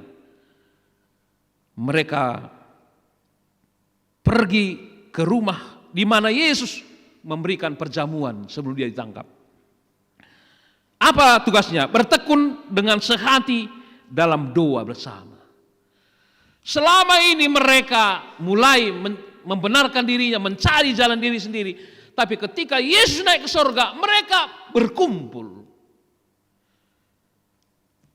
mereka pergi ke rumah di mana Yesus memberikan perjamuan sebelum dia ditangkap. Apa tugasnya? Bertekun dengan sehati dalam doa bersama. Selama ini mereka mulai membenarkan dirinya, mencari jalan diri sendiri. Tapi ketika Yesus naik ke sorga, mereka berkumpul.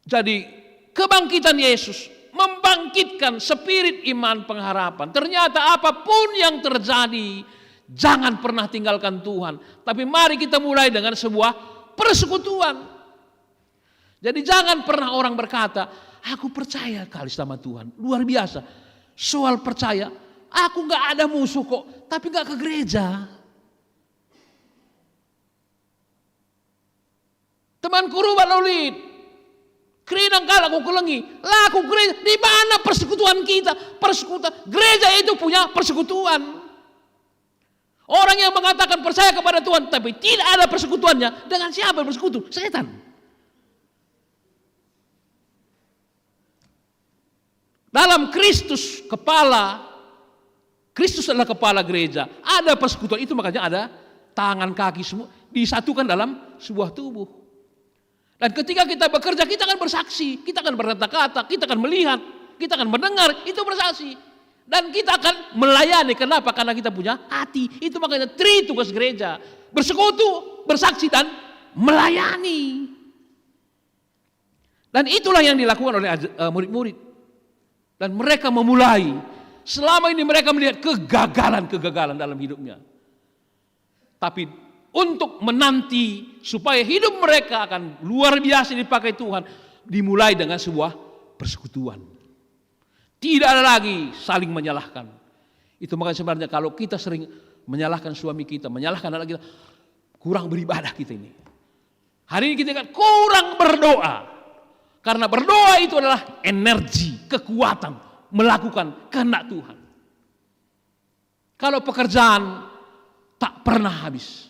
Jadi kebangkitan Yesus membangkitkan spirit iman pengharapan. Ternyata apapun yang terjadi, jangan pernah tinggalkan Tuhan. Tapi mari kita mulai dengan sebuah persekutuan. Jadi jangan pernah orang berkata, aku percaya kali sama Tuhan. Luar biasa. Soal percaya, aku gak ada musuh kok, tapi gak ke gereja. Temanku rubat laulit, kerinang kala aku kelengi, laku gereja. Di mana persekutuan kita? Persekutuan. Gereja itu punya persekutuan. Orang yang mengatakan percaya kepada Tuhan, tapi tidak ada persekutuannya, dengan siapa bersekutu? Setan. Dalam Kristus Kristus adalah kepala gereja. Ada persekutuan, itu makanya ada tangan kaki semua disatukan dalam sebuah tubuh. Dan ketika kita bekerja, kita akan bersaksi, kita akan berkata-kata, kita akan melihat, kita akan mendengar, itu bersaksi. Dan kita akan melayani. Kenapa? Karena kita punya hati. Itu makanya tugas gereja. Bersekutu, bersaksi, dan melayani. Dan itulah yang dilakukan oleh murid-murid. Dan mereka memulai. Selama ini mereka melihat kegagalan dalam hidupnya. Tapi untuk menanti supaya hidup mereka akan luar biasa dipakai Tuhan, dimulai dengan sebuah persekutuan. Tidak ada lagi saling menyalahkan. Itu makanya sebenarnya kalau kita sering menyalahkan suami kita, menyalahkan anak kita, kurang beribadah kita ini. Hari ini kita kurang berdoa. Karena berdoa itu adalah energi, kekuatan melakukan kehendak Tuhan. Kalau pekerjaan tak pernah habis.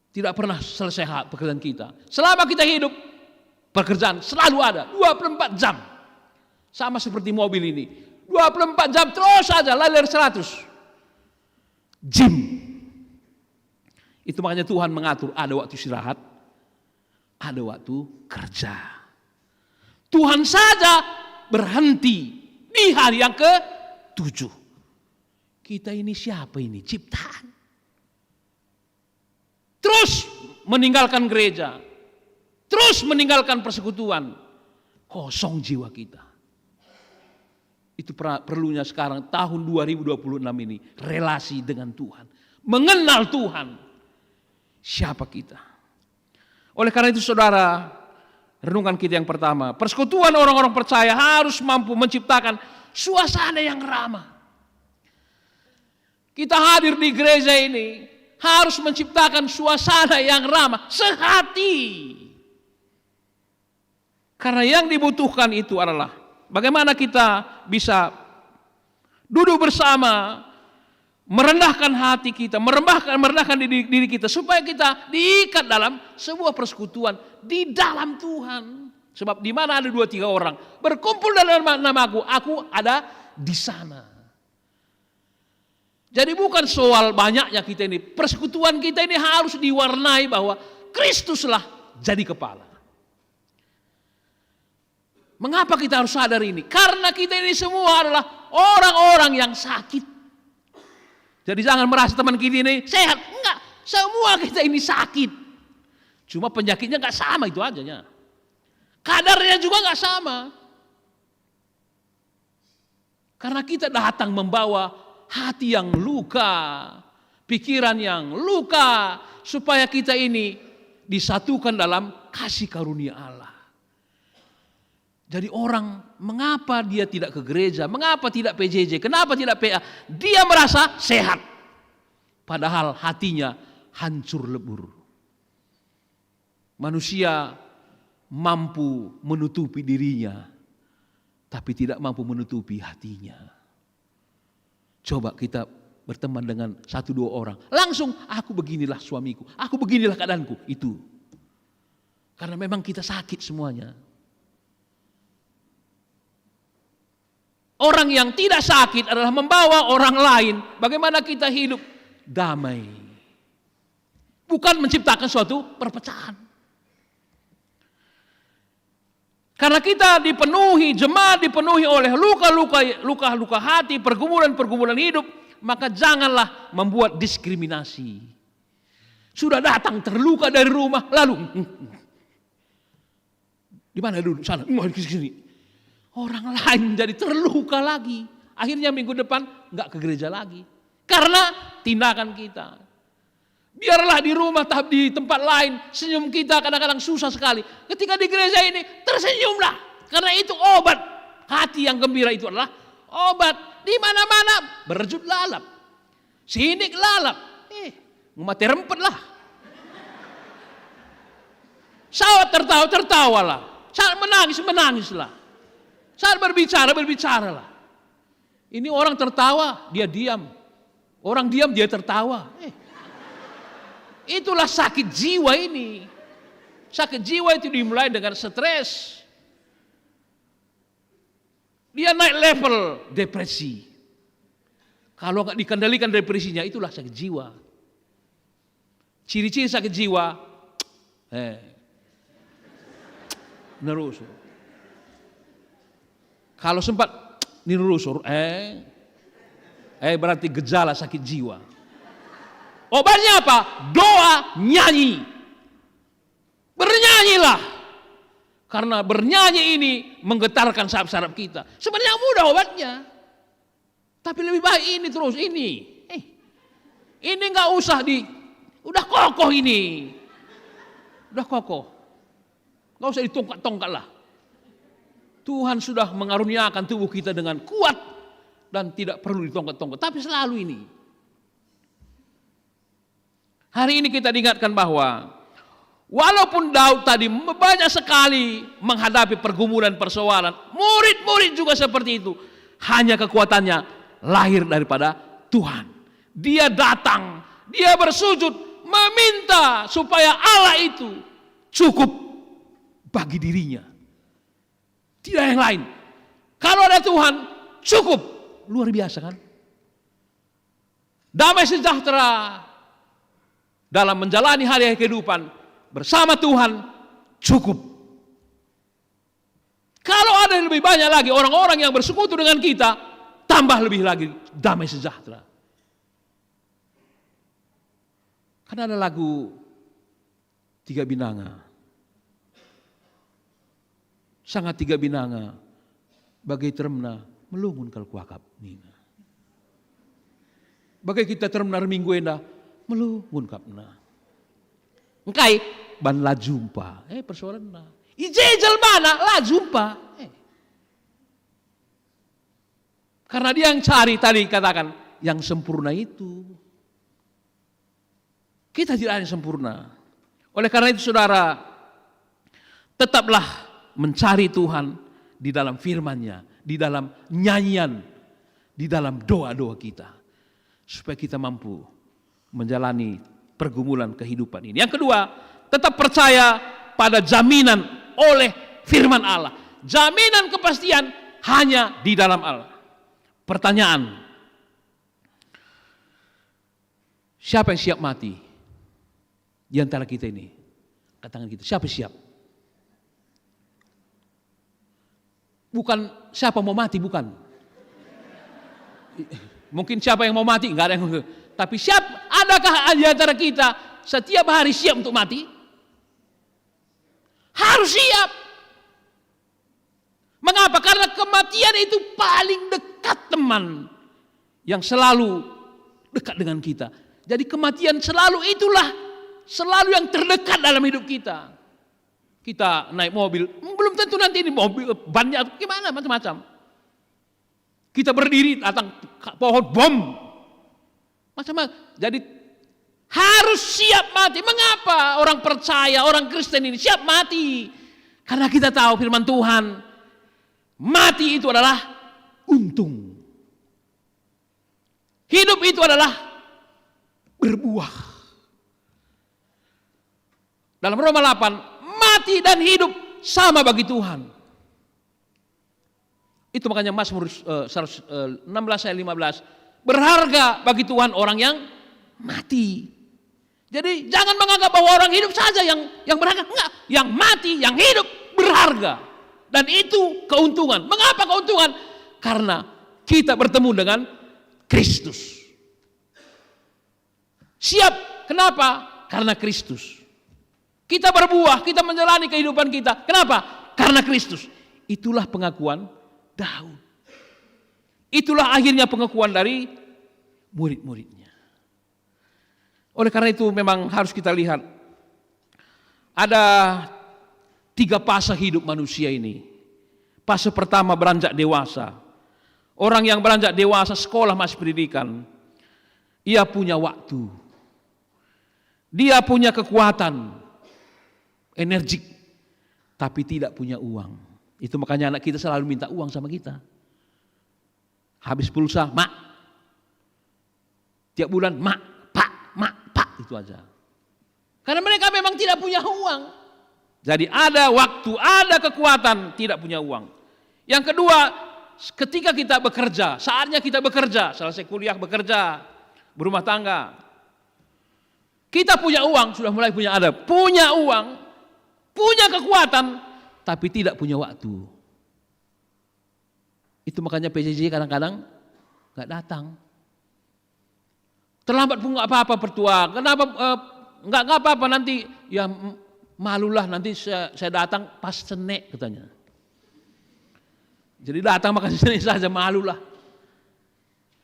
Tidak pernah selesai pekerjaan kita. Selama kita hidup, pekerjaan selalu ada, 24 jam. Sama seperti mobil ini. 24 jam terus saja, lalir 100. Gym. Itu makanya Tuhan mengatur, ada waktu istirahat, ada waktu kerja. Tuhan saja berhenti di hari yang ke-7. Kita ini siapa ini? Ciptaan. Terus meninggalkan gereja. Terus meninggalkan persekutuan. Kosong jiwa kita. Itu perlunya sekarang tahun 2026 ini. Relasi dengan Tuhan. Mengenal Tuhan. Siapa kita? Oleh karena itu saudara, renungan kita yang pertama, persekutuan orang-orang percaya harus mampu menciptakan suasana yang ramah. Kita hadir di gereja ini harus menciptakan suasana yang ramah, sehati. Karena yang dibutuhkan itu adalah bagaimana kita bisa duduk bersama, merendahkan hati kita, merendahkan diri kita supaya kita diikat dalam sebuah persekutuan di dalam Tuhan. Sebab di mana ada 2-3 orang berkumpul dalam namaku, aku ada di sana. Jadi bukan soal banyaknya kita ini, persekutuan kita ini harus diwarnai bahwa Kristuslah jadi kepala. Mengapa kita harus sadar ini? Karena kita ini semua adalah orang-orang yang sakit. Jadi jangan merasa teman kita ini sehat. Enggak, semua kita ini sakit. Cuma penyakitnya enggak sama, itu aja. Kadarnya juga enggak sama. Karena kita datang membawa hati yang luka, pikiran yang luka, supaya kita ini disatukan dalam kasih karunia Allah. Jadi orang, mengapa dia tidak ke gereja? Mengapa tidak PJJ? Kenapa tidak PA? Dia merasa sehat. Padahal hatinya hancur lebur. Manusia mampu menutupi dirinya, tapi tidak mampu menutupi hatinya. Coba kita berteman dengan 1-2 orang, langsung aku beginilah suamiku, aku beginilah keadaanku, itu. Karena memang kita sakit semuanya. Orang yang tidak sakit adalah membawa orang lain bagaimana kita hidup damai. Bukan menciptakan suatu perpecahan. Karena kita dipenuhi, jemaat dipenuhi oleh luka-luka hati, pergumulan-pergumulan hidup, maka janganlah membuat diskriminasi. Sudah datang terluka dari rumah, lalu di mana dulu? Sana, ke sini. Orang lain jadi terluka lagi. Akhirnya minggu depan nggak ke gereja lagi. Karena tindakan kita. Biarlah di rumah, di tempat lain, senyum kita kadang-kadang susah sekali. Ketika di gereja ini, tersenyumlah. Karena itu obat. Hati yang gembira itu adalah obat. Di mana-mana berjut lalap. Sinik lalap. Mati rempet lah. Saat tertawalah. Saat menangislah. Saat berbicaralah. Ini orang tertawa, dia diam. Orang diam, dia tertawa. Itulah sakit jiwa ini. Sakit jiwa itu dimulai dengan stres. Dia naik level depresi. Kalau nggak dikendalikan depresinya, itulah sakit jiwa. Ciri-ciri sakit jiwa, nerusur. Kalau sempat nerusur, berarti gejala sakit jiwa. Obatnya apa? Doa, nyanyi. Bernyanyilah. Karena bernyanyi ini menggetarkan saraf-saraf kita. Sebenarnya mudah obatnya. Tapi lebih baik ini terus, ini. Ini nggak usah udah kokoh ini. Udah kokoh. Nggak usah ditongkat-tongkat lah. Tuhan sudah mengaruniakan tubuh kita dengan kuat dan tidak perlu ditongkat-tongkat. Tapi selalu ini. Hari ini kita diingatkan bahwa walaupun Daud tadi banyak sekali menghadapi pergumulan persoalan, murid-murid juga seperti itu. Hanya kekuatannya lahir daripada Tuhan. Dia datang, dia bersujud, meminta supaya Allah itu cukup bagi dirinya. Tidak yang lain. Kalau ada Tuhan, cukup. Luar biasa kan? Damai sejahtera dalam menjalani hari-hari kehidupan bersama Tuhan, cukup. Kalau ada yang lebih banyak lagi orang-orang yang bersekutu dengan kita, tambah lebih lagi damai sejahtera. Karena ada lagu Tiga Binanga. Sangat tiga binanga, bagai termna melungun kal kuakap nina. Bagai kita termna minggu enda melungun kapna. Engkai ban la jumpa, persoalan na. Ijejel mana la jumpa. Karena dia yang cari tadi katakan yang sempurna itu. Kita tidak ada yang sempurna. Oleh karena itu saudara, tetaplah mencari Tuhan di dalam firman-Nya, di dalam nyanyian, di dalam doa-doa kita. Supaya kita mampu menjalani pergumulan kehidupan ini. Yang kedua, tetap percaya pada jaminan oleh firman Allah. Jaminan kepastian hanya di dalam Allah. Pertanyaan, siapa yang siap mati? Di antara kita ini, katakan kita, siapa siap? Bukan siapa mau mati, bukan. Mungkin siapa yang mau mati, enggak ada yang. Tapi adakah di antara kita setiap hari siap untuk mati? Harus siap. Mengapa? Karena kematian itu paling dekat teman yang selalu dekat dengan kita. Jadi kematian selalu yang terdekat dalam hidup kita. Kita naik mobil, belum tentu nanti ini mobil bannya gimana macam-macam. Kita berdiri datang pohon bom, macam-macam. Jadi harus siap mati. Mengapa orang percaya, orang Kristen ini siap mati? Karena kita tahu firman Tuhan, mati itu adalah untung. Hidup itu adalah berbuah. Dalam Roma 8, mati dan hidup sama bagi Tuhan. Itu makanya Mazmur 16 ayat 15, berharga bagi Tuhan orang yang mati. Jadi jangan menganggap bahwa orang hidup saja yang berharga. Enggak, yang mati, yang hidup berharga. Dan itu keuntungan. Mengapa keuntungan? Karena kita bertemu dengan Kristus. Siap, kenapa? Karena Kristus. Kita berbuah, kita menjalani kehidupan kita. Kenapa? Karena Kristus. Itulah pengakuan Daud. Itulah akhirnya pengakuan dari murid-muridnya. Oleh karena itu memang harus kita lihat ada 3 fase hidup manusia ini. Fase pertama beranjak dewasa. Orang yang beranjak dewasa, sekolah masih pendidikan, ia punya waktu. Dia punya kekuatan, energik, tapi tidak punya uang. Itu makanya anak kita selalu minta uang sama kita. Habis pulsa, mak. Tiap bulan, mak, pak, itu aja. Karena mereka memang tidak punya uang. Jadi ada waktu, ada kekuatan, tidak punya uang. Yang kedua, ketika kita bekerja, saatnya kita bekerja, selesai kuliah bekerja, berumah tangga. Kita punya uang, sudah mulai punya ada. Punya uang, punya kekuatan, tapi tidak punya waktu. Itu makanya PJJ kadang-kadang nggak datang. Terlambat pun nggak apa-apa pertua. Kenapa nggak apa-apa nanti? Ya malulah nanti saya datang pas Senin katanya. Jadi datang makan Senin saja, malulah.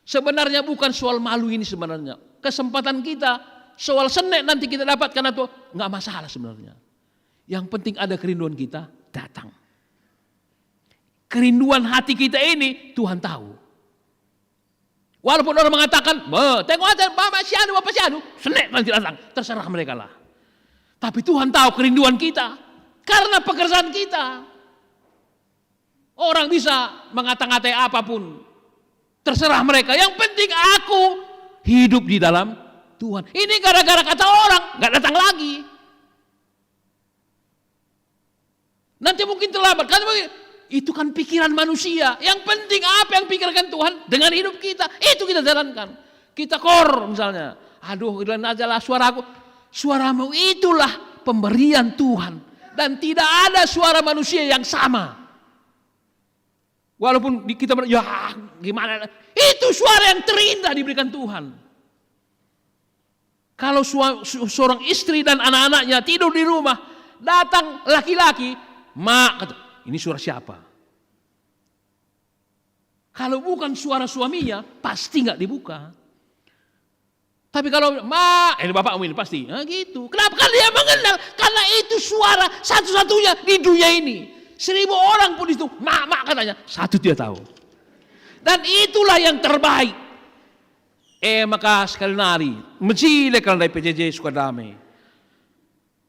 Sebenarnya bukan soal malu ini sebenarnya. Kesempatan kita soal Senin nanti kita dapatkan atau nggak masalah sebenarnya. Yang penting ada kerinduan kita datang. Kerinduan hati kita ini Tuhan tahu. Walaupun orang mengatakan, tengok aja Bapak si anu, Senin nanti datang, terserah mereka lah. Tapi Tuhan tahu kerinduan kita karena pekerjaan kita. Orang bisa mengata-ngatai apapun, terserah mereka. Yang penting aku hidup di dalam Tuhan. Ini gara-gara kata orang, nggak datang lagi. Nanti mungkin terlambat. Itu kan pikiran manusia. Yang penting apa yang pikirkan Tuhan dengan hidup kita. Itu kita jalankan. Kita kor misalnya. Aduh, hilang aja lah suaraku. Suaramu itulah pemberian Tuhan. Dan tidak ada suara manusia yang sama. Walaupun kita ya gimana. Itu suara yang terindah diberikan Tuhan. Kalau seorang istri dan anak-anaknya tidur di rumah. Datang laki-laki. Mak, kata, ini suara siapa? Kalau bukan suara suaminya, pasti nggak dibuka. Tapi kalau mak, ini bapakmu ini pasti, nah gitu. Kenapa? Karena dia mengenal, karena itu suara satu-satunya di dunia ini. 1000 orang pun itu, mak katanya, satu dia tahu. Dan itulah yang terbaik. Maka sekali nari, mencile kalau dari PJJ Sukadamai.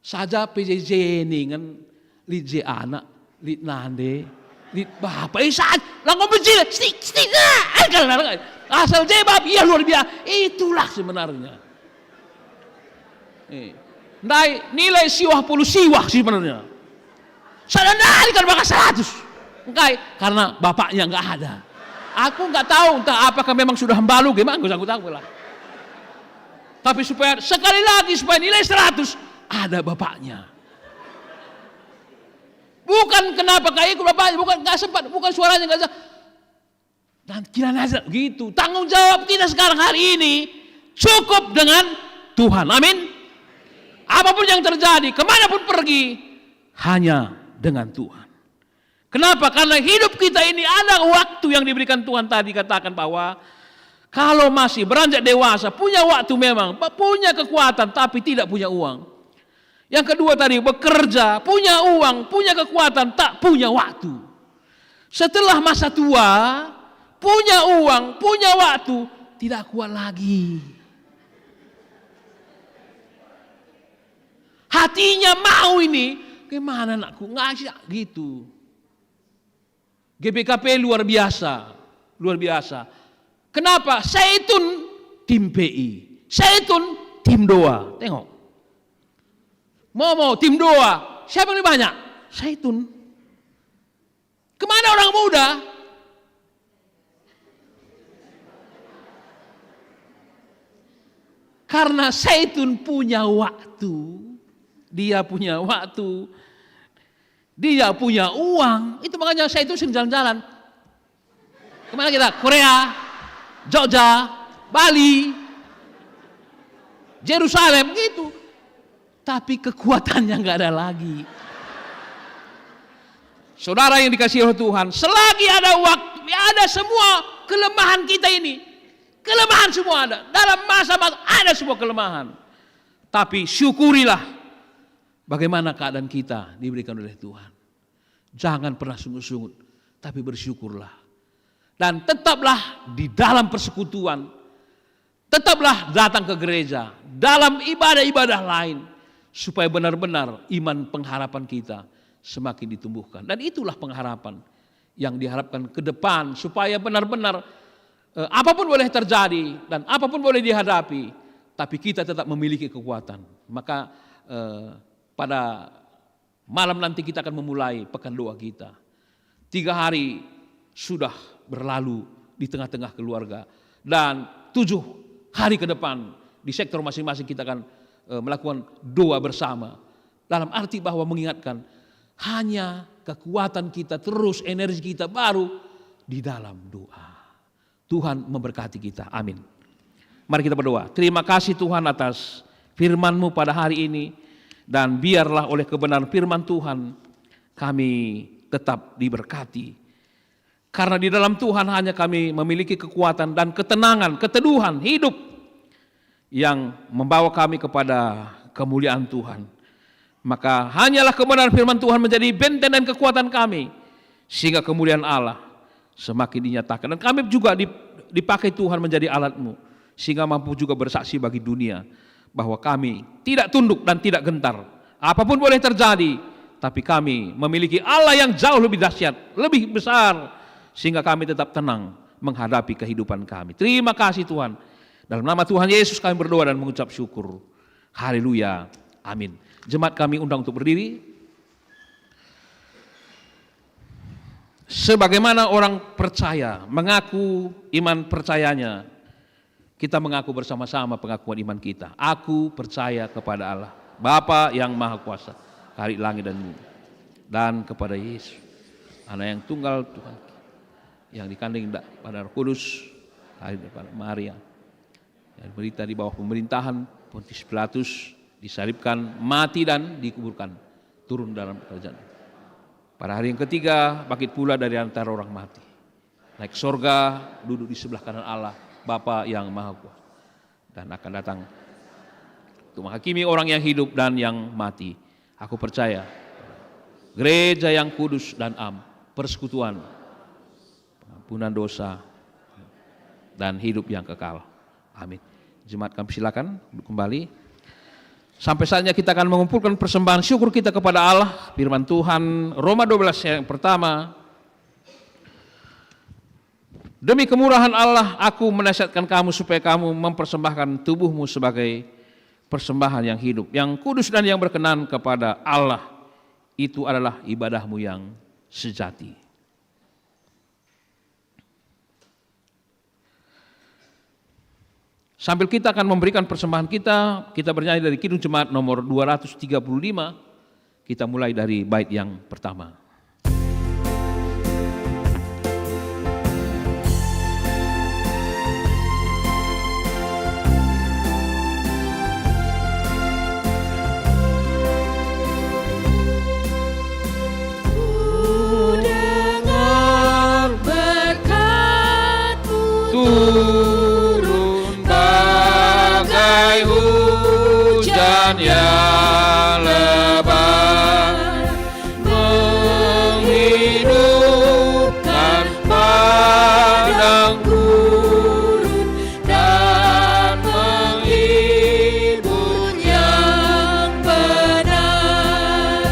Saja PJJ ini kan. Lid je anak, lid nande, lid bapak, saat langkau mencil, asal je bab, iya luar biasa, itulah sebenarnya. Nilai siwah puluh siwah sebenarnya. Saya kan bakal 100, enggak, karena bapaknya nggak ada. Aku nggak tahu entah apakah memang sudah membalu, gimana, aku tahu lah. Tapi supaya sekali lagi supaya nilai 100 ada bapaknya. Bukan kenapa kayak ikut bapaknya, bukan nggak sempat, bukan suaranya nggak sempat. Dan kira aja gitu. Tanggung jawab kita sekarang hari ini cukup dengan Tuhan. Amin. Apapun yang terjadi, kemanapun pergi, hanya dengan Tuhan. Kenapa? Karena hidup kita ini ada waktu yang diberikan Tuhan tadi katakan bahwa kalau masih beranjak dewasa, punya waktu memang, punya kekuatan, tapi tidak punya uang. Yang kedua tadi bekerja, punya uang, punya kekuatan, tak punya waktu. Setelah masa tua, punya uang, punya waktu, tidak kuat lagi. Hatinya mau ini, Bagaimana anakku? Ngajak gitu. GBKP luar biasa. Luar biasa. Kenapa? Zaitun tim PI. Zaitun tim doa. Tengok. Mau tim doa. Siapa yang lebih banyak? Zaitun. Kemana orang muda? Karena Zaitun punya waktu. Dia punya waktu. Dia punya uang. Itu makanya Zaitun sering jalan-jalan. Kemana kita? Korea, Jogja, Bali, Yerusalem gitu. Tapi kekuatannya nggak ada lagi. Saudara yang dikasihi oleh Tuhan, selagi ada waktu, ada semua kelemahan kita ini. Kelemahan semua ada. Dalam masa-masa ada semua kelemahan. Tapi syukurilah bagaimana keadaan kita diberikan oleh Tuhan. Jangan pernah sungut-sungut, tapi bersyukurlah. Dan tetaplah di dalam persekutuan. Tetaplah datang ke gereja. Dalam ibadah-ibadah lain. Supaya benar-benar iman pengharapan kita semakin ditumbuhkan. Dan itulah pengharapan yang diharapkan ke depan. Supaya benar-benar apapun boleh terjadi dan apapun boleh dihadapi. Tapi kita tetap memiliki kekuatan. Maka pada malam nanti kita akan memulai pekan doa kita. 3 hari sudah berlalu di tengah-tengah keluarga. Dan 7 hari ke depan di sektor masing-masing kita akan melakukan doa bersama. Dalam arti bahwa mengingatkan hanya kekuatan kita terus, energi kita baru di dalam doa. Tuhan memberkati kita. Amin. Mari kita berdoa. Terima kasih Tuhan atas firman-Mu pada hari ini. Dan biarlah oleh kebenaran firman Tuhan kami tetap diberkati. Karena di dalam Tuhan hanya kami memiliki kekuatan dan ketenangan, keteduhan hidup yang membawa kami kepada kemuliaan Tuhan. Maka hanyalah kebenaran firman Tuhan menjadi benteng dan kekuatan kami. Sehingga kemuliaan Allah semakin dinyatakan. Dan kami juga dipakai Tuhan menjadi alat-Mu. Sehingga mampu juga bersaksi bagi dunia. Bahwa kami tidak tunduk dan tidak gentar. Apapun boleh terjadi. Tapi kami memiliki Allah yang jauh lebih dahsyat. Lebih besar. Sehingga kami tetap tenang menghadapi kehidupan kami. Terima kasih Tuhan. Dalam nama Tuhan Yesus kami berdoa dan mengucap syukur. Haleluya. Amin. Jemaat kami undang untuk berdiri. Sebagaimana orang percaya, mengaku iman percayanya, kita mengaku bersama-sama pengakuan iman kita. Aku percaya kepada Allah, Bapa yang Maha Kuasa, Khalik langit dan bumi, dan kepada Yesus, Anak yang tunggal Tuhan, yang dikandung pada Roh Kudus, lahir daripada Maria, yang berita di bawah pemerintahan Pontius Pilatus, disalibkan, mati dan dikuburkan, turun dalam kerajaan. Pada hari yang ketiga, bangkit pula dari antara orang mati, naik sorga, duduk di sebelah kanan Allah, Bapa yang Maha Kuasa, dan akan datang untuk menghakimi orang yang hidup dan yang mati. Aku percaya gereja yang kudus dan am, persekutuan, pengampunan dosa, dan hidup yang kekal. Amin. Jemaat kami silakan duduk kembali. Sampai saatnya kita akan mengumpulkan persembahan syukur kita kepada Allah. Firman Tuhan Roma 12 yang pertama. Demi kemurahan Allah, aku menasihatkan kamu supaya kamu mempersembahkan tubuhmu sebagai persembahan yang hidup, yang kudus dan yang berkenan kepada Allah. Itu adalah ibadahmu yang sejati. Sambil kita akan memberikan persembahan kita bernyanyi dari Kidung Jemaat nomor 235. Kita mulai dari bait yang pertama. Yang lebat menghidupkan padang gurun dan menghibur yang benar.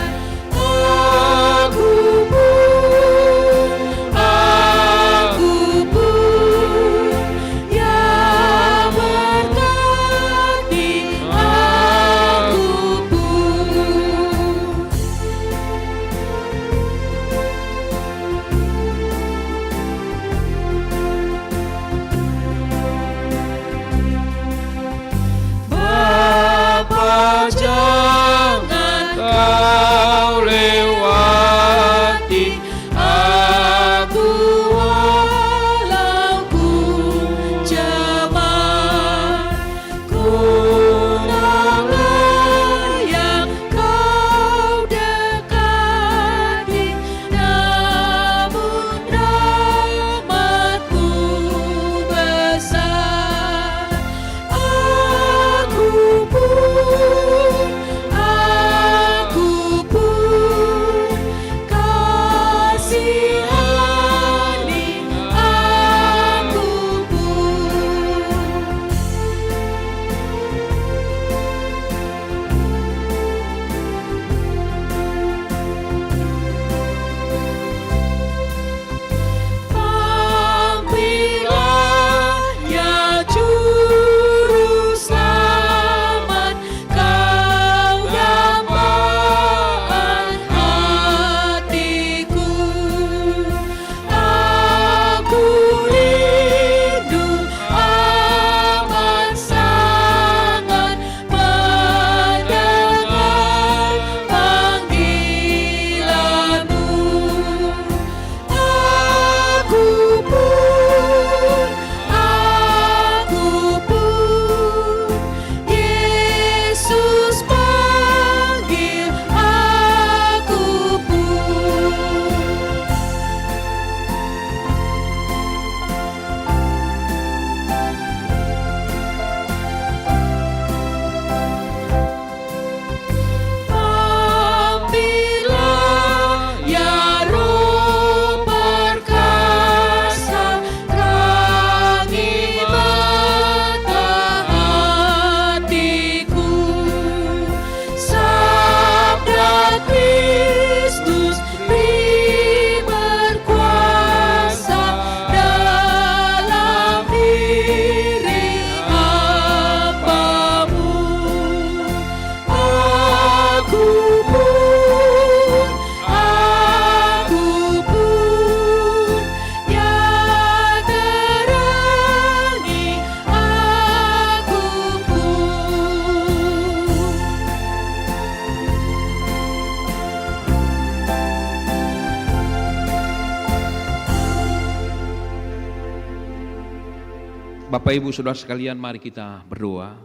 Bapak Ibu Saudara sekalian, mari kita berdoa.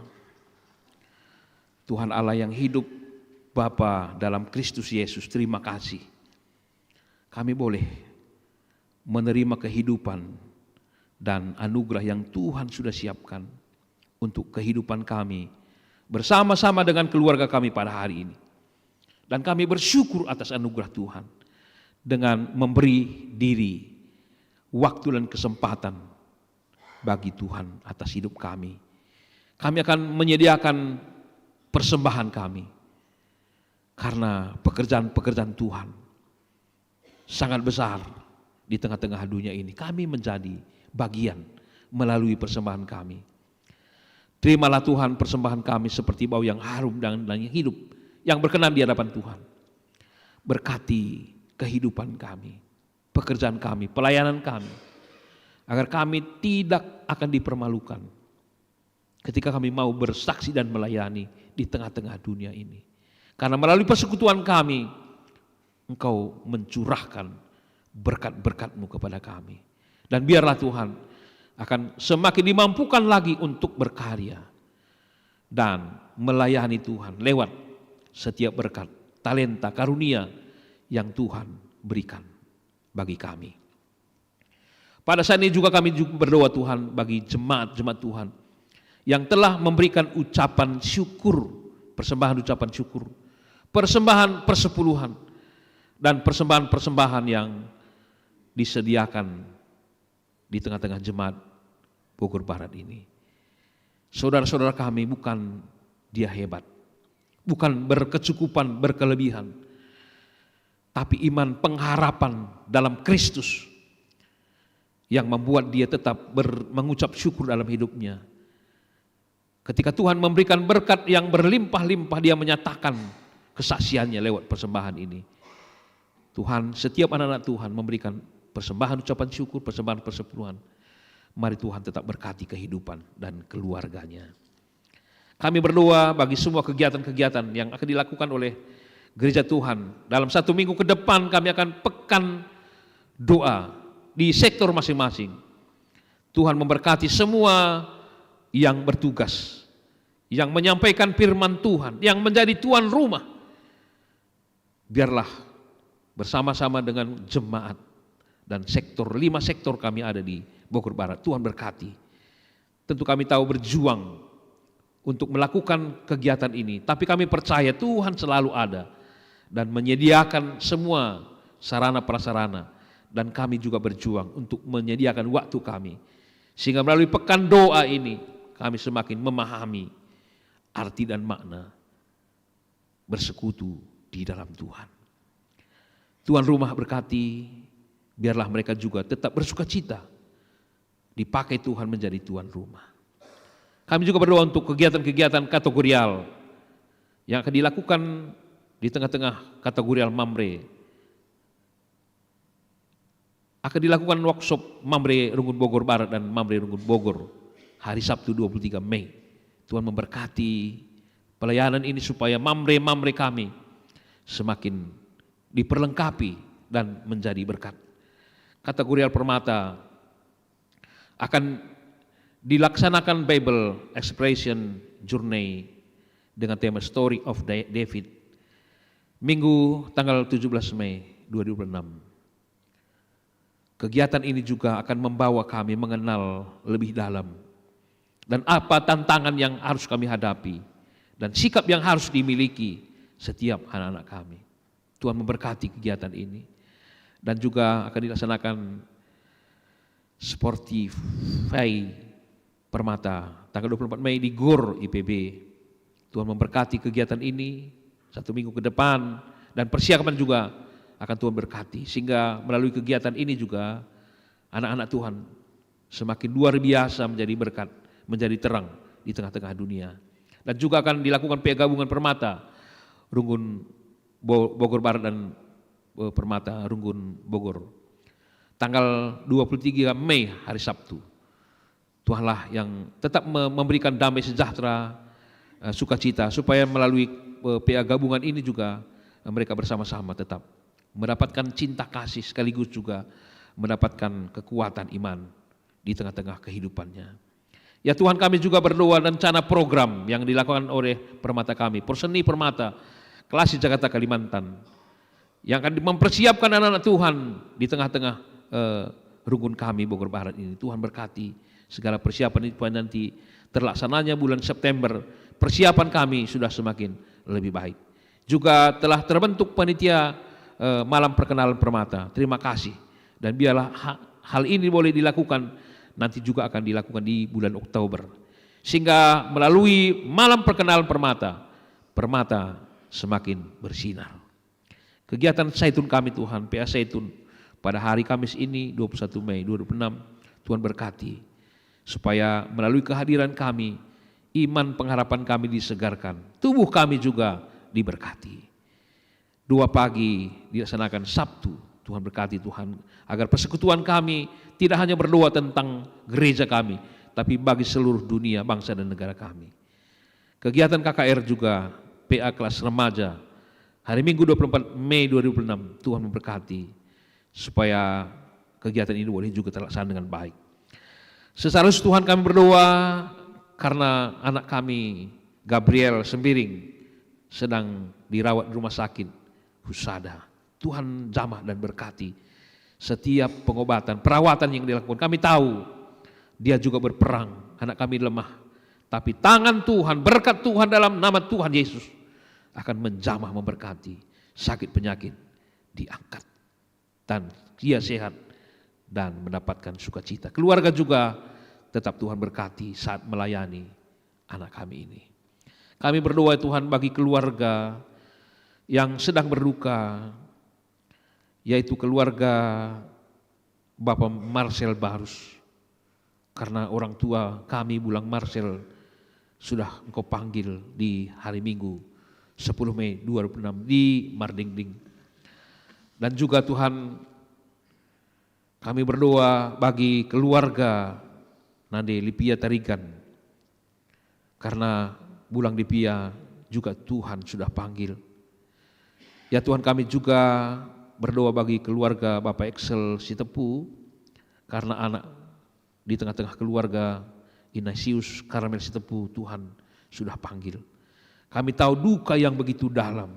Tuhan Allah yang hidup, Bapa dalam Kristus Yesus, terima kasih. Kami boleh menerima kehidupan dan anugerah yang Tuhan sudah siapkan untuk kehidupan kami bersama-sama dengan keluarga kami pada hari ini. Dan kami bersyukur atas anugerah Tuhan dengan memberi diri, waktu dan kesempatan bagi Tuhan atas hidup kami. Kami akan menyediakan persembahan kami karena pekerjaan-pekerjaan Tuhan sangat besar di tengah-tengah dunia ini. Kami menjadi bagian melalui persembahan kami. Terimalah Tuhan persembahan kami seperti bau yang harum dan yang hidup, yang berkenan di hadapan Tuhan. Berkati kehidupan kami, pekerjaan kami, pelayanan kami, agar kami tidak akan dipermalukan ketika kami mau bersaksi dan melayani di tengah-tengah dunia ini. Karena melalui persekutuan kami, Engkau mencurahkan berkat-berkat-Mu kepada kami. Dan biarlah Tuhan akan semakin dimampukan lagi untuk berkarya dan melayani Tuhan lewat setiap berkat, talenta, karunia yang Tuhan berikan bagi kami. Pada saat ini juga kami berdoa Tuhan bagi jemaat-jemaat Tuhan yang telah memberikan ucapan syukur, persembahan ucapan syukur, persembahan persepuluhan, dan persembahan-persembahan yang disediakan di tengah-tengah jemaat Bogor Barat ini. Saudara-saudara kami bukan dia hebat, bukan berkecukupan, berkelebihan, tapi iman pengharapan dalam Kristus yang membuat dia tetap mengucap syukur dalam hidupnya. Ketika Tuhan memberikan berkat yang berlimpah-limpah, dia menyatakan kesaksiannya lewat persembahan ini. Tuhan, setiap anak-anak Tuhan memberikan persembahan ucapan syukur, persembahan persepuluhan. Mari Tuhan tetap berkati kehidupan dan keluarganya. Kami berdoa bagi semua kegiatan-kegiatan yang akan dilakukan oleh gereja Tuhan. Dalam 1 minggu ke depan kami akan pekan doa di sektor masing-masing. Tuhan memberkati semua yang bertugas, yang menyampaikan firman Tuhan, yang menjadi tuan rumah. Biarlah bersama-sama dengan jemaat dan sektor, 5 sektor kami ada di Bogor Barat, Tuhan berkati. Tentu kami tahu berjuang untuk melakukan kegiatan ini, tapi kami percaya Tuhan selalu ada dan menyediakan semua sarana prasarana, dan kami juga berjuang untuk menyediakan waktu kami, sehingga melalui pekan doa ini kami semakin memahami arti dan makna bersekutu di dalam Tuhan. Tuan rumah berkati, biarlah mereka juga tetap bersukacita, dipakai Tuhan menjadi tuan rumah. Kami juga berdoa untuk kegiatan-kegiatan kategorial yang akan dilakukan di tengah-tengah kategorial Mamre. Akan dilakukan workshop Mamre Runggun Bogor Barat dan Mamre Runggun Bogor hari Sabtu 23 Mei. Tuhan memberkati pelayanan ini supaya Mamre kami semakin diperlengkapi dan menjadi berkat. Kategorial Permata akan dilaksanakan Bible Expression Journey dengan tema Story of David, Minggu tanggal 17 Mei 2026. Kegiatan ini juga akan membawa kami mengenal lebih dalam dan apa tantangan yang harus kami hadapi dan sikap yang harus dimiliki setiap anak-anak kami. Tuhan memberkati kegiatan ini. Dan juga akan dilaksanakan Sportify Permata tanggal 24 Mei di GOR IPB. Tuhan memberkati kegiatan ini 1 minggu ke depan, dan persiapan juga akan Tuhan berkati, sehingga melalui kegiatan ini juga anak-anak Tuhan semakin luar biasa menjadi berkat, menjadi terang di tengah-tengah dunia. Dan juga akan dilakukan penggabungan Permata Runggun Bogor Barat dan Permata Runggun Bogor tanggal 23 Mei hari Sabtu. Tuhanlah yang tetap memberikan damai sejahtera, sukacita, supaya melalui PA gabungan ini juga mereka bersama-sama tetap mendapatkan cinta kasih, sekaligus juga mendapatkan kekuatan iman di tengah-tengah kehidupannya. Ya Tuhan, kami juga berdoa rencana program yang dilakukan oleh Permata kami, Perseni Permata, Klasik Jakarta Kalimantan, yang akan mempersiapkan anak-anak Tuhan di tengah-tengah rukun kami Bogor Barat ini. Tuhan berkati segala persiapan itu, nanti terlaksananya bulan September, persiapan kami sudah semakin lebih baik. Juga telah terbentuk panitia malam perkenalan Permata. Terima kasih. Dan biarlah hal ini boleh dilakukan, nanti juga akan dilakukan di bulan Oktober. Sehingga melalui malam perkenalan Permata, Permata semakin bersinar. Kegiatan Zaitun kami Tuhan, PA Zaitun, pada hari Kamis ini 21 Mei 2006, Tuhan berkati. Supaya melalui kehadiran kami, iman pengharapan kami disegarkan, tubuh kami juga diberkati. 2 pagi dilaksanakan Sabtu, Tuhan berkati Tuhan, agar persekutuan kami tidak hanya berdoa tentang gereja kami, tapi bagi seluruh dunia, bangsa dan negara kami. Kegiatan KKR juga, PA kelas remaja, hari Minggu 24 Mei 2006, Tuhan memberkati, supaya kegiatan ini boleh juga terlaksana dengan baik. Secara Tuhan kami berdoa karena anak kami Gabriel Sembiring sedang dirawat di rumah sakit Husada. Tuhan jamah dan berkati setiap pengobatan, perawatan yang dilakukan. Kami tahu dia juga berperang, anak kami lemah. Tapi tangan Tuhan, berkat Tuhan dalam nama Tuhan Yesus akan menjamah memberkati, sakit penyakit diangkat dan dia sehat dan mendapatkan sukacita. Keluarga juga tetap Tuhan berkati saat melayani anak kami ini. Kami berdoa Tuhan bagi keluarga yang sedang berduka, yaitu keluarga Bapak Marcel Barus. Karena orang tua kami Bulang Marcel sudah Engkau panggil di hari Minggu 10 Mei 2006 di Mardingding. Dan juga Tuhan, kami berdoa bagi keluarga Nade Lipia Tarigan, karena Bulang Lipia juga Tuhan sudah panggil. Ya Tuhan, kami juga berdoa bagi keluarga Bapak Excel Sitepu, karena anak di tengah-tengah keluarga Ignatius Karamel Sitepu Tuhan sudah panggil. Kami tahu duka yang begitu dalam,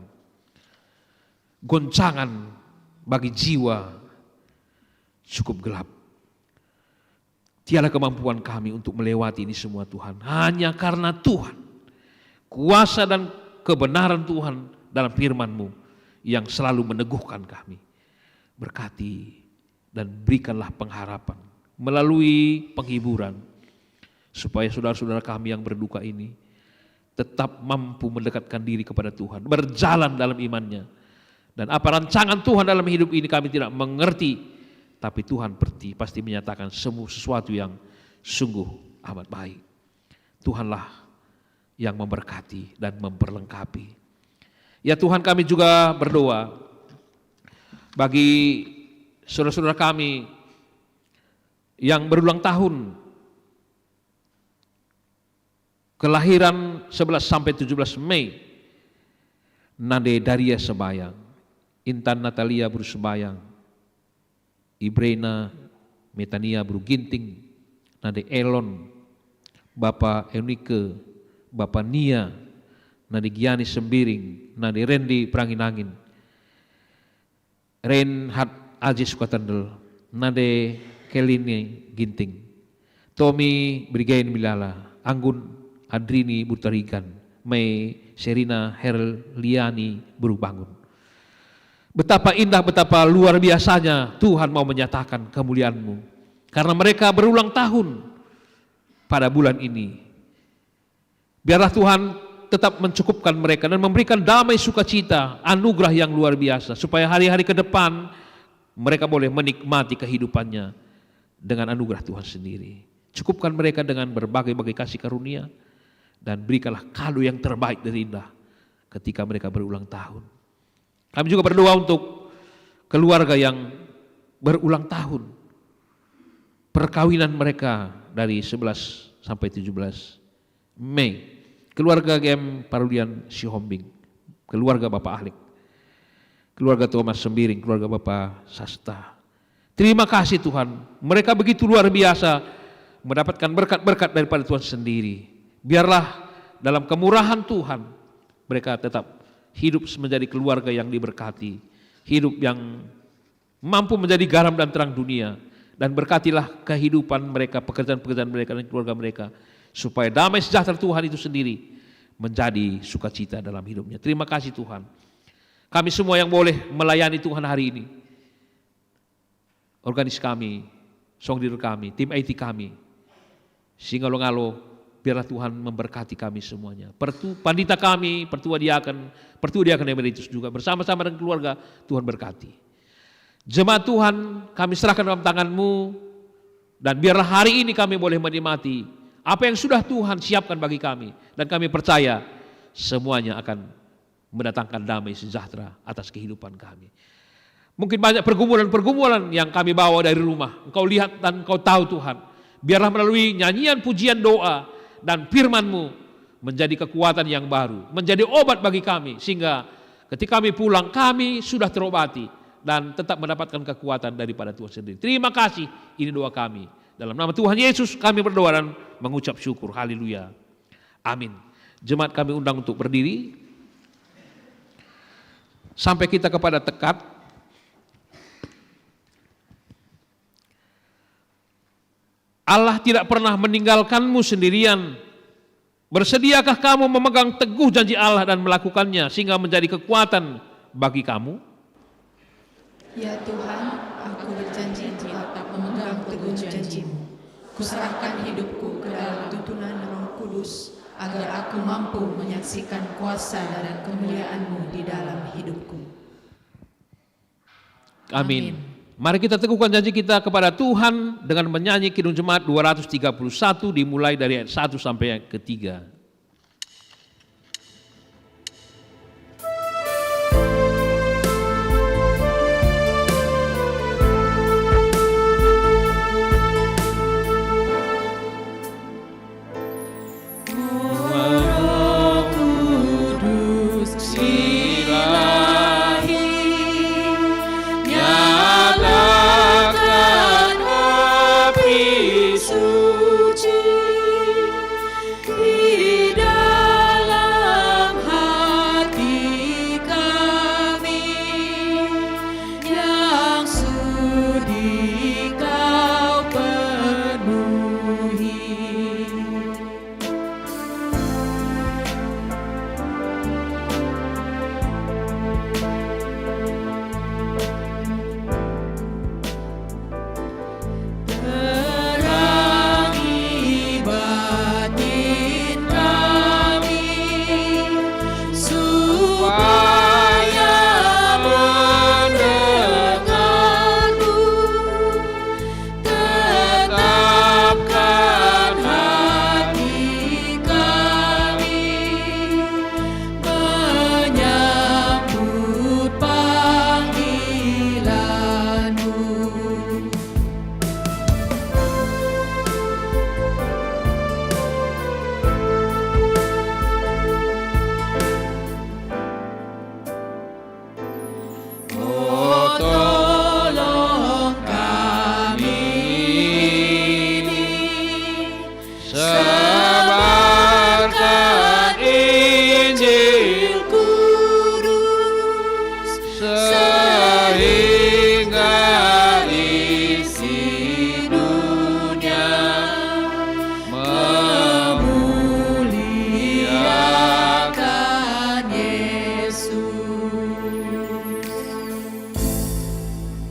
goncangan bagi jiwa cukup gelap. Tiada kemampuan kami untuk melewati ini semua Tuhan. Hanya karena Tuhan, kuasa dan kebenaran Tuhan dalam firman-Mu yang selalu meneguhkan kami. Berkati dan berikanlah pengharapan melalui penghiburan, supaya saudara-saudara kami yang berduka ini tetap mampu mendekatkan diri kepada Tuhan, berjalan dalam imannya. Dan apa rancangan Tuhan dalam hidup ini kami tidak mengerti, tapi Tuhan pasti menyatakan semua sesuatu yang sungguh amat baik. Tuhanlah yang memberkati dan memperlengkapi. Ya Tuhan, kami juga berdoa bagi saudara-saudara kami yang berulang tahun, kelahiran 11 sampai 17 Mei, Nade Daria Sebayang, Intan Natalia Bru Sebayang, Ibrena Metania Bru Ginting, Nade Elon, Bapak Eunike, Bapak Nia, Nade Giani Sembiring, Nade Rendi Pranginangin, Reinhard Aji Sukatandel, Nade Kelini Ginting, Tommy Brigain Milala, Anggun Adrini Butarigan, Mei Serina Herliani Bru Bangun. Betapa indah, betapa luar biasanya Tuhan mau menyatakan kemuliaan-Mu, karena mereka berulang tahun pada bulan ini. Biarlah Tuhan tetap mencukupkan mereka dan memberikan damai sukacita, anugerah yang luar biasa, supaya hari-hari ke depan mereka boleh menikmati kehidupannya dengan anugerah Tuhan sendiri. Cukupkan mereka dengan berbagai-bagai kasih karunia, dan berikanlah kado yang terbaik dan indah ketika mereka berulang tahun. Kami juga berdoa untuk keluarga yang berulang tahun, perkawinan mereka dari 11 sampai 17 Mei. Keluarga GM Parulian Sihombing, keluarga Bapak Ahlik, keluarga Thomas Sembiring, keluarga Bapak Sasta. Terima kasih Tuhan, mereka begitu luar biasa mendapatkan berkat-berkat daripada Tuhan sendiri. Biarlah dalam kemurahan Tuhan mereka tetap hidup menjadi keluarga yang diberkati, hidup yang mampu menjadi garam dan terang dunia, dan berkatilah kehidupan mereka, pekerjaan-pekerjaan mereka dan keluarga mereka, supaya damai sejahtera Tuhan itu sendiri menjadi sukacita dalam hidupnya. Terima kasih Tuhan. Kami semua yang boleh melayani Tuhan hari ini, organis kami, song leader kami, tim IT kami, Singalo-ngalo, biarlah Tuhan memberkati kami semuanya. Pandita kami, pertua diaken emeritus juga, bersama-sama dengan keluarga, Tuhan berkati. Jemaat Tuhan, kami serahkan dalam tangan-Mu, dan biarlah hari ini kami boleh menikmati apa yang sudah Tuhan siapkan bagi kami, dan kami percaya semuanya akan mendatangkan damai sejahtera atas kehidupan kami. Mungkin banyak pergumulan-pergumulan yang kami bawa dari rumah, Engkau lihat dan Engkau tahu Tuhan. Biarlah melalui nyanyian, pujian, doa, dan firman-Mu menjadi kekuatan yang baru, menjadi obat bagi kami, sehingga ketika kami pulang kami sudah terobati dan tetap mendapatkan kekuatan daripada Tuhan sendiri. Terima kasih, ini doa kami. Dalam nama Tuhan Yesus kami berdoa dan mengucap syukur. Haleluya. Amin. Jemaat kami undang untuk berdiri. Sampai kita kepada tekad. Allah tidak pernah meninggalkanmu sendirian. Bersediakah kamu memegang teguh janji Allah dan melakukannya sehingga menjadi kekuatan bagi kamu? Ya Tuhan, aku berjanji tetap memegang teguh janji-Mu. Kuserahkan hidupku ke dalam tuntunan Roh Kudus, agar aku mampu menyaksikan kuasa dan kemuliaan-Mu di dalam hidupku. Amin. Mari kita teguhkan janji kita kepada Tuhan dengan menyanyi Kidung Jemaat 231 dimulai dari ayat 1 sampai ayat ketiga.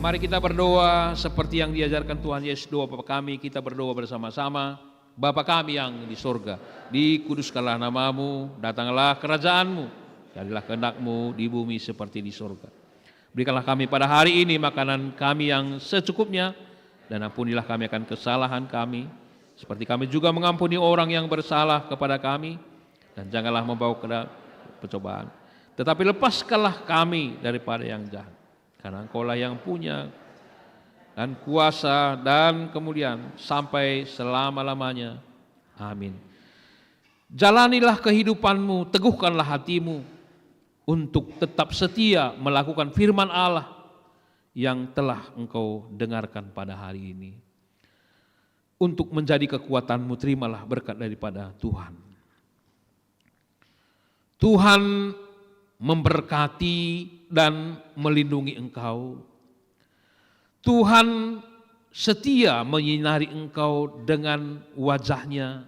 Mari kita berdoa seperti yang diajarkan Tuhan Yesus, doa Bapa kami, kita berdoa bersama-sama. Bapa kami yang di sorga, dikuduskanlah namamu, datanglah kerajaan-Mu, jadilah kehendak-Mu di bumi seperti di sorga. Berikanlah kami pada hari ini makanan kami yang secukupnya, dan ampunilah kami akan kesalahan kami, seperti kami juga mengampuni orang yang bersalah kepada kami, dan janganlah membawa ke pencobaan, tetapi lepaskanlah kami daripada yang jahat. Karena Engkaulah yang punya dan kuasa dan kemuliaan sampai selama-lamanya. Amin. Jalanilah kehidupanmu, teguhkanlah hatimu untuk tetap setia melakukan firman Allah yang telah engkau dengarkan pada hari ini. untuk menjadi kekuatanmu, terimalah berkat daripada Tuhan. Tuhan memberkati dan melindungi engkau. Tuhan setia menyinari engkau dengan wajah-Nya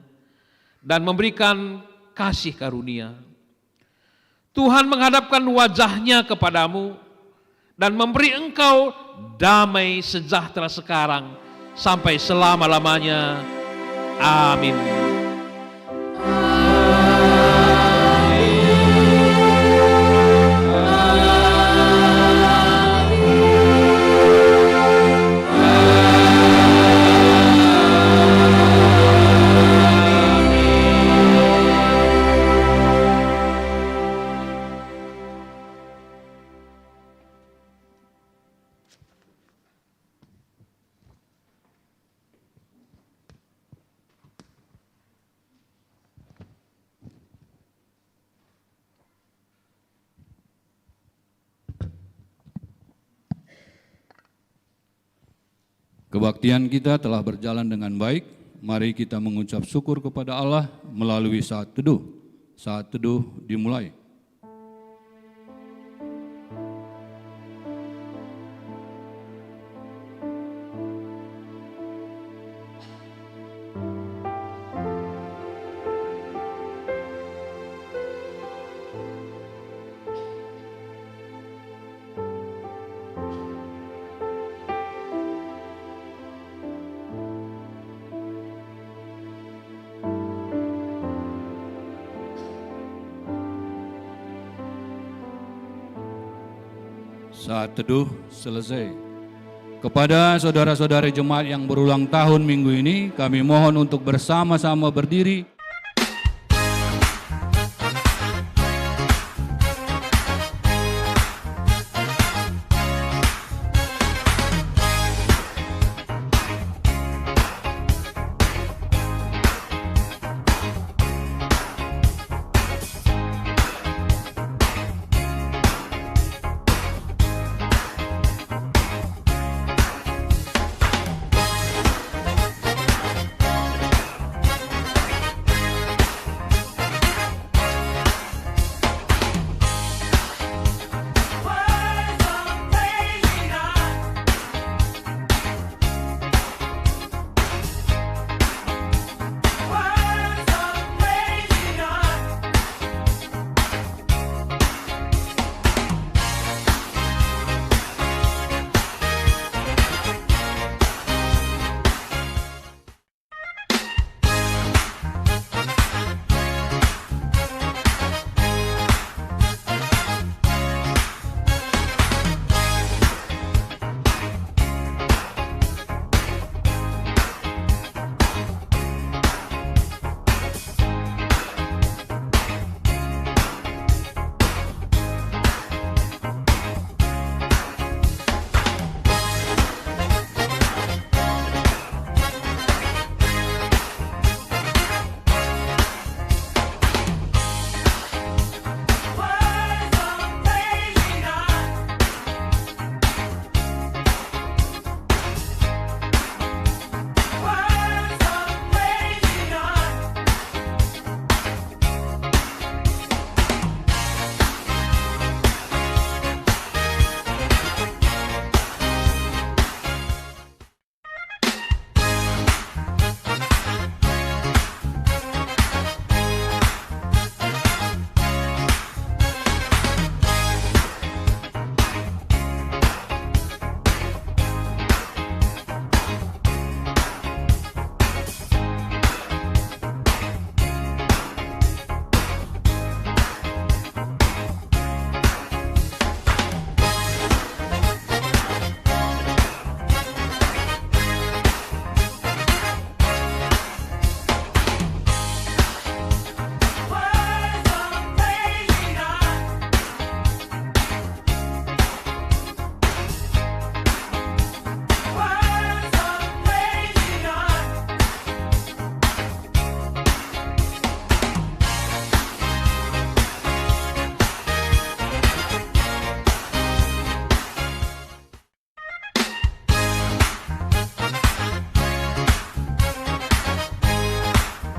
dan memberikan kasih karunia. Tuhan menghadapkan wajah-Nya kepadamu dan memberi engkau damai sejahtera sekarang sampai selama-lamanya. Amin. Kebaktian kita telah berjalan dengan baik. Mari kita mengucap syukur kepada Allah melalui saat teduh. Saat teduh dimulai. Saat teduh selesai. Kepada saudara-saudari jemaat yang berulang tahun minggu ini, kami mohon untuk bersama-sama berdiri